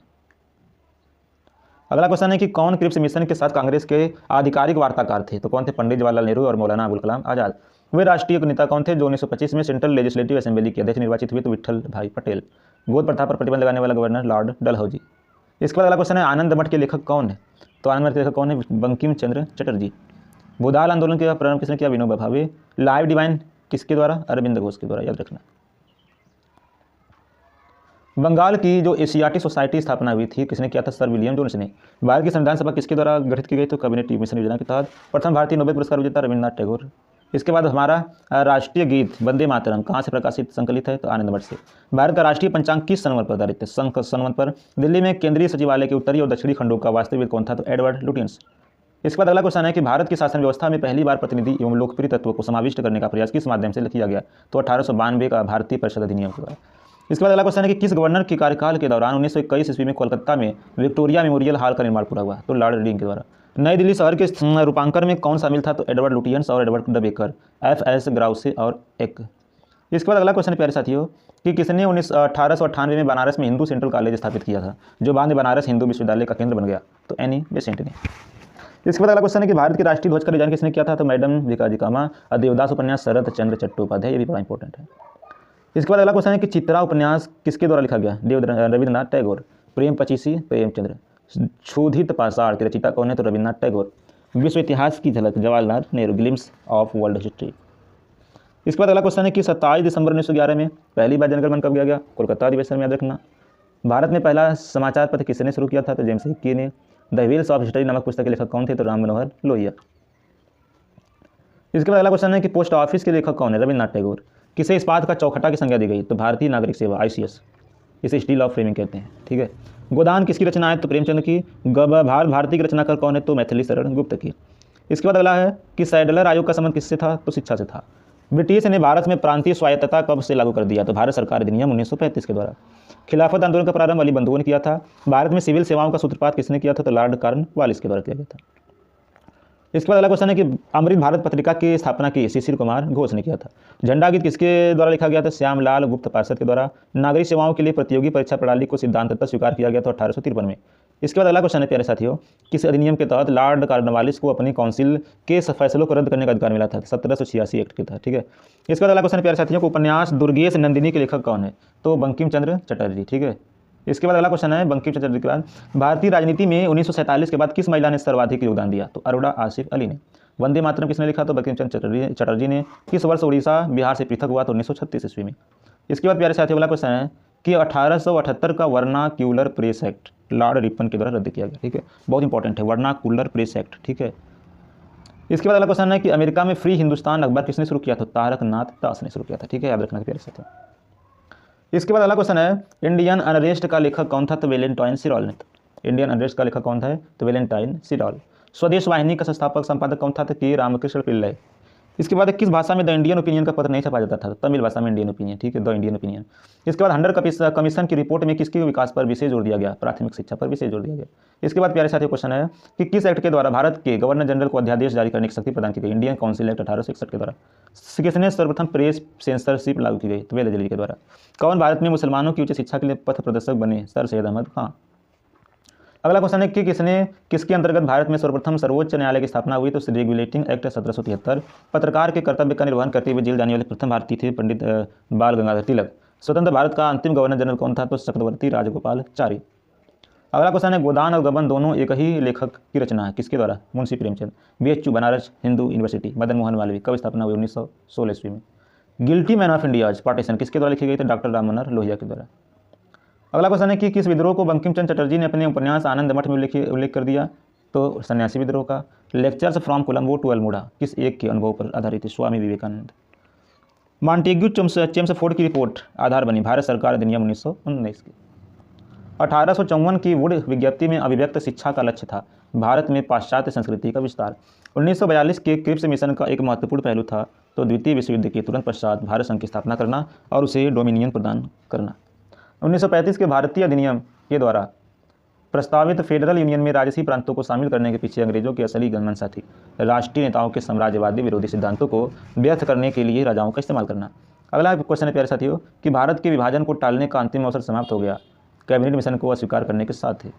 अगला क्वेश्चन है कि कौन क्रिप्स मिशन के साथ कांग्रेस के आधिकारिक वार्ताकार थे? तो कौन थे? पंडित जवाहरलाल नेहरू और मौलाना अबुल कलाम आजाद। वे राष्ट्रीय नेता कौन थे जो 1925 में सेंट्रल लेजिस्लेटिव असेंबली के अध्यक्ष निर्वाचित हुए? तो विट्ठल भाई पटेल। गोद प्रथा पर प्रतिबंध लगाने वाला गवर्नर लॉर्ड डलहौजी। इसके बाद अगला क्वेश्चन है आनंद मठ के लेखक कौन है? तो आनंद मठ के लेखक कौन है? बंकिम चंद्र चटर्जी। भूदाल आंदोलन का प्रारंभ किसने किया? विनोबा भावे। लाइव डिवाइन किसके द्वारा? अरविंद घोष के द्वारा, याद रखना। बंगाल की जो एशियाटिक सोसाइटी स्थापना हुई थी किसने किया था? सर विलियम जोन्स ने। भारत की संविधान सभा किसके द्वारा गठित की गई? तो कैबिनेट मिशन योजना के तहत। प्रथम भारतीय नोबेल पुरस्कार विजेता रविन्द्रनाथ टैगोर। इसके बाद हमारा राष्ट्रीय गीत वंदे मातरम कहाँ से प्रकाशित संकलित है? तो आनंद मठ से। भारत का राष्ट्रीय पंचांग किस संवत पर आधारित है? संवत पर। दिल्ली में केंद्रीय सचिवालय के उत्तरी और दक्षिणी खंडों का वास्तविक कौन था? तो एडवर्ड लुटियंस। इसके बाद अगला क्वेश्चन है कि भारत की शासन व्यवस्था में पहली बार प्रतिनिधि एवं लोकप्रिय तत्वों को समाविष्ट करने का प्रयास किस माध्यम से किया गया? तो 1892 का भारतीय परिषद अधिनियम के द्वारा। इसके बाद अगला क्वेश्चन है कि किस गवर्नर के कार्यकाल के दौरान 1921 ईस्वी में कोलकाता में विक्टोरिया मेमोरियल हॉल का निर्माण पूरा हुआ? तो लॉर्ड रीडिंग के द्वारा। नई दिल्ली शहर के रूपांतर में कौन शामिल था? तो एडवर्ड लुटियंस और एडवर्ड द बेकर, FS ग्राउसे और एक। इसके बाद अगला क्वेश्चन है प्यारे साथियों कि किसने 1898 में बनारस में हिंदू सेंट्रल कॉलेज स्थापित किया था जो बाद में बनारस हिंदू विश्वविद्यालय का केंद्र बन गया? तो एनी बेसेंट ने। इसके बाद अगला क्वेश्चन है कि भारत के राष्ट्रीय ध्वज का डिजाइन किसने किया था? तो मैडम भिकाजी कामा। देवदास उपन्यास शरत चंद्र चट्टोपाध्याय, ये भी बड़ा इंपॉर्टेंट है। इसके बाद अगला क्वेश्चन है कि चित्रा उपन्यास किसके द्वारा लिखा गया? रविन्द्रनाथ टैगोर। प्रेम पचीसी प्रेमचंद्र। क्षुधित पाषाण के रचयिता कौन है? तो रविन्द्रनाथ टैगोर। विश्व इतिहास की झलक Jawaharlal Nehru, glimpse of world history. इसके बाद अगला क्वेश्चन है कि 27 दिसंबर 1911 में पहली बार जनगण मन कब किया गया? कोलकाता अधिवेशन में, याद रखना। भारत में पहला समाचार पत्र किसने शुरू किया था? तो जेम्स हिक्की ने। द व्हील्स ऑफ हिस्ट्री नामक पुस्तक के लेखक कौन थे? तो राम मनोहर लोहिया। इसके बाद अगला क्वेश्चन है कि पोस्ट ऑफिस के लेखक कौन है? रविन्द्रनाथ टैगोर। किसे इस्पात का चौखटा की संज्ञा दी गई? तो भारतीय नागरिक सेवा, ICS। इसे स्टील ऑफ फ्रेमिंग कहते हैं। ठीक है। गोदान किसकी रचना है? तो प्रेमचंद की। भारती की रचनाकार कौन है? तो मैथिली शरण गुप्त की। इसके बाद अगला है कि सैडलर आयोग का संबंध किससे था? तो शिक्षा से था। ब्रिटिश ने भारत में प्रांतीय स्वायत्तता कब से लागू कर दिया? तो भारत सरकार अधिनियम 1935 के द्वारा। खिलाफत आंदोलन का प्रारंभ अली बंधुओं ने किया था। भारत में सिविल सेवाओं का सूत्रपात किसने किया था? तो लॉर्ड कॉर्नवालिस के द्वारा किया गया था। इसके बाद अगला क्वेश्चन है कि अमृत भारत पत्रिका की स्थापना की शिशिर कुमार घोष ने किया था। झंडा गीत किसके द्वारा लिखा गया था? श्यामलाल गुप्त पार्षद के द्वारा। नागरिक सेवाओं के लिए प्रतियोगी परीक्षा प्रणाली को सिद्धांततः स्वीकार किया गया था 1853 में। इसके बाद अगला क्वेश्चन है प्यारे साथियों, किस अधिनियम के तहत लॉर्ड कॉर्नवालिस को अपनी काउंसिल के फैसलों को रद्द करने का अधिकार मिला था? 1786 एक्ट के तहत। ठीक है, इसके बाद अगला क्वेश्चन है प्यारे साथियों को उपन्यास दुर्गेश नंदिनी के लेखक कौन है? तो बंकिम चंद्र चटर्जी। ठीक है, इसके बाद अगला क्वेश्चन है बंकिम चंद्र चटर्जी के बाद भारतीय राजनीति में 1947 के बाद किस महिला ने सर्वाधिक योगदान दिया? तो अरोड़ा आसिफ अली ने। वंदे मातरम किसने लिखा? तो बंकिम चंद्र चटर्जी ने। किस वर्ष उड़ीसा बिहार से पृथक हुआ? तो 1936 ईस्वी में। इसके बाद प्यारे साथियों अगला क्वेश्चन है कि 1878 का vernacular press act Lord Ripon के द्वारा रद्द किया गया। ठीक है, बहुत इंपॉर्टेंट है वर्नाक्यूलर प्रेस एक्ट। ठीक है, इसके बाद अगला क्वेश्चन है कि अमेरिका में फ्री हिंदुस्तान अखबार किसने शुरू किया? तो तारकनाथ दास ने शुरू किया था। ठीक है, याद रखना प्यारे साथियों। इसके बाद अगला क्वेश्चन है इंडियन अनरेस्ट का लेखक कौन था? तो वेलेंटाइन सिरॉल ने। इंडियन अनरेस्ट का लेखक कौन था? तो वेलेंटाइन सिरॉल। स्वदेश वाहिनी का संस्थापक संपादक कौन था? तो के रामकृष्ण पिल्लई। इसके बाद किस भाषा में द इंडियन ओपिनियन का पत्र नहीं छपा जाता था? तमिल भाषा में इंडियन ओपिनियन। ठीक है, द इंडियन ओपिनियन। इसके बाद हंटर कमीशन की रिपोर्ट में किसके विकास पर विशेष जोर दिया गया? प्राथमिक शिक्षा पर विशेष जोर दिया गया। इसके बाद प्यारे साथियों क्वेश्चन है कि किस एक्ट के द्वारा भारत के गवर्नर जनरल को अध्यादेश जारी करने की शक्ति प्रदान की गई? इंडियन काउंसिल एक्ट 1861 के द्वारा। किसने सर्वप्रथम प्रेस सेंसरशिप लागू की गई? तो वेलजली के द्वारा। कौन भारत में मुसलमानों की उच्च शिक्षा के लिए पथ प्रदर्शक बने? सर सैयद अहमद खां। अगला क्वेश्चन है कि किसके अंतर्गत भारत में सर्वप्रथम सर्वोच्च न्यायालय की स्थापना हुई? तो रेगुलेटिंग एक्ट 1773। पत्रकार के कर्तव्य का निर्वहन करते हुए जेल जाने वाले प्रथम भारतीय थे पंडित बाल गंगाधर तिलक। स्वतंत्र भारत का अंतिम गवर्नर जनरल कौन था? तो चक्रवर्ती राजगोपालचारी। अगला क्वेश्चन है गोदान और गबन दोनों एक ही लेखक की रचना है, किसके द्वारा? मुंशी प्रेमचंद। BHU Banaras Hindu university. मदन मोहन मालवीय। कब स्थापना हुई? 1916 ईस्वी में। Guilty man of India partition किसके द्वारा लिखी गई? तो डॉक्टर राम मनोहर लोहिया के द्वारा। अगला क्वेश्चन है कि किस विद्रोह को बंकिम चंद्र चटर्जी ने अपने उपन्यास आनंद मठ में उल्लेख कर दिया? तो सन्यासी विद्रोह का। Lectures from Colombo to Almora किस एक के अनुभव पर आधारित है? स्वामी विवेकानंद। मॉन्टेग्यू चेम्सफोर्ड की रिपोर्ट आधार बनी भारत सरकार अधिनियम 1919 की। 1854 की वुड विज्ञप्ति में अभिव्यक्त शिक्षा का लक्ष्य था भारत में पाश्चात्य संस्कृति का विस्तार। 1942 के क्रिप्स मिशन का एक महत्वपूर्ण पहलू था तो द्वितीय विश्व युद्ध के तुरंत पश्चात भारत संघ की स्थापना करना और उसे डोमिनियन प्रदान करना। 1935 के भारतीय अधिनियम के द्वारा प्रस्तावित फेडरल यूनियन में राजसी प्रांतों को शामिल करने के पीछे अंग्रेजों की असली मंशा थी राष्ट्रीय नेताओं के साम्राज्यवादी विरोधी सिद्धांतों को व्यर्थ करने के लिए राजाओं का इस्तेमाल करना। अगला क्वेश्चन है प्यारे साथियों कि भारत के विभाजन को टालने का अंतिम अवसर समाप्त हो गया कैबिनेट मिशन को अस्वीकार करने के साथ ही।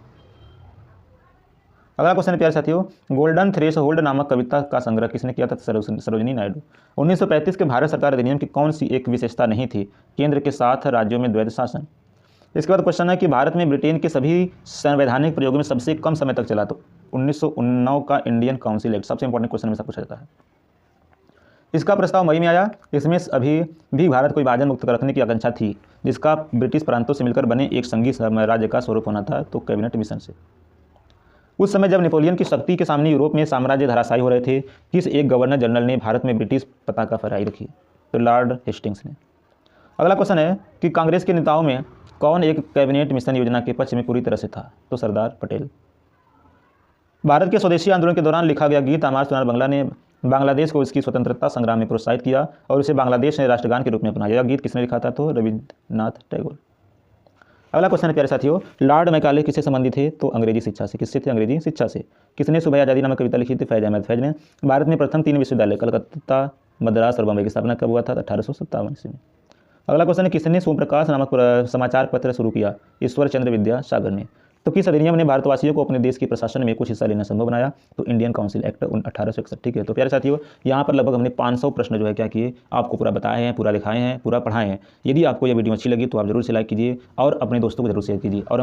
अगला क्वेश्चन है प्यारे साथियों गोल्डन थ्रेशहोल्ड नामक कविता का संग्रह किसने किया था? सरोजिनी नायडू। 1935 के भारत सरकार अधिनियम की कौन सी एक विशेषता नहीं थी? केंद्र के साथ राज्यों में द्वैध शासन। इसके बाद क्वेश्चन है कि भारत में ब्रिटेन के सभी संवैधानिक प्रयोगों में सबसे कम समय तक चला तो 1919 का इंडियन काउंसिल एक्ट सबसे इंपॉर्टेंट क्वेश्चन में सब पूछा जाता है। इसका प्रस्ताव मई में आया। इसमें अभी भी भारत को विभाजन मुक्त रखने की आकांक्षा थी जिसका ब्रिटिश प्रांतों से मिलकर बने एक संघीय राज्य का स्वरूप होना था तो कैबिनेट मिशन से। उस समय जब नेपोलियन की शक्ति के सामने यूरोप में साम्राज्य धराशायी हो रहे थे किस एक गवर्नर जनरल ने भारत में ब्रिटिश पताका फहराई रखी? तो लॉर्ड हेस्टिंग्स ने। अगला क्वेश्चन है कि कांग्रेस के नेताओं में कौन एक कैबिनेट मिशन योजना के पक्ष में पूरी तरह से था? तो सरदार पटेल। भारत के स्वदेशी आंदोलन के दौरान लिखा गया गीत अमर सोनार बांग्ला ने बांग्लादेश को इसकी स्वतंत्रता संग्राम में प्रोत्साहित किया और उसे बांग्लादेश ने राष्ट्रगान के रूप में अपनाया। यह गीत किसने लिखा था? तो रविन्द्रनाथ टैगोर। अगला क्वेश्चन है प्यारे साथियों लॉर्ड मैकाले किससे संबंधित थे? तो अंग्रेजी शिक्षा से। किससे थे? अंग्रेजी शिक्षा से। किसने सुबह आज़ादी नामक कविता लिखी थी? फैज अहमद। फैज ने। भारत में प्रथम 3 विश्वविद्यालय कलकत्ता मद्रास और बम्बई की स्थापना कब हुआ था? 1857 ईस्वी में। अगला क्वेश्चन है किसने सोमप्रकाश नामक समाचार पत्र शुरू किया? ईश्वर चंद्र विद्यासागर ने। तो किस अधिनियम ने भारतवासियों को अपने देश के प्रशासन में कुछ हिस्सा लेना संभव बनाया? तो इंडियन काउंसिल एक्ट 1861। ठीक है, तो प्यारे साथियों यहाँ पर लगभग हमने 500 प्रश्न जो है क्या किए आपको पूरा बताए हैं, पूरा लिखाए हैं, पूरा पढ़ाए हैं। यदि आपको यह वीडियो अच्छी लगी तो आप जरूर से लाइक कीजिए और अपने दोस्तों को जरूर शेयर कीजिए और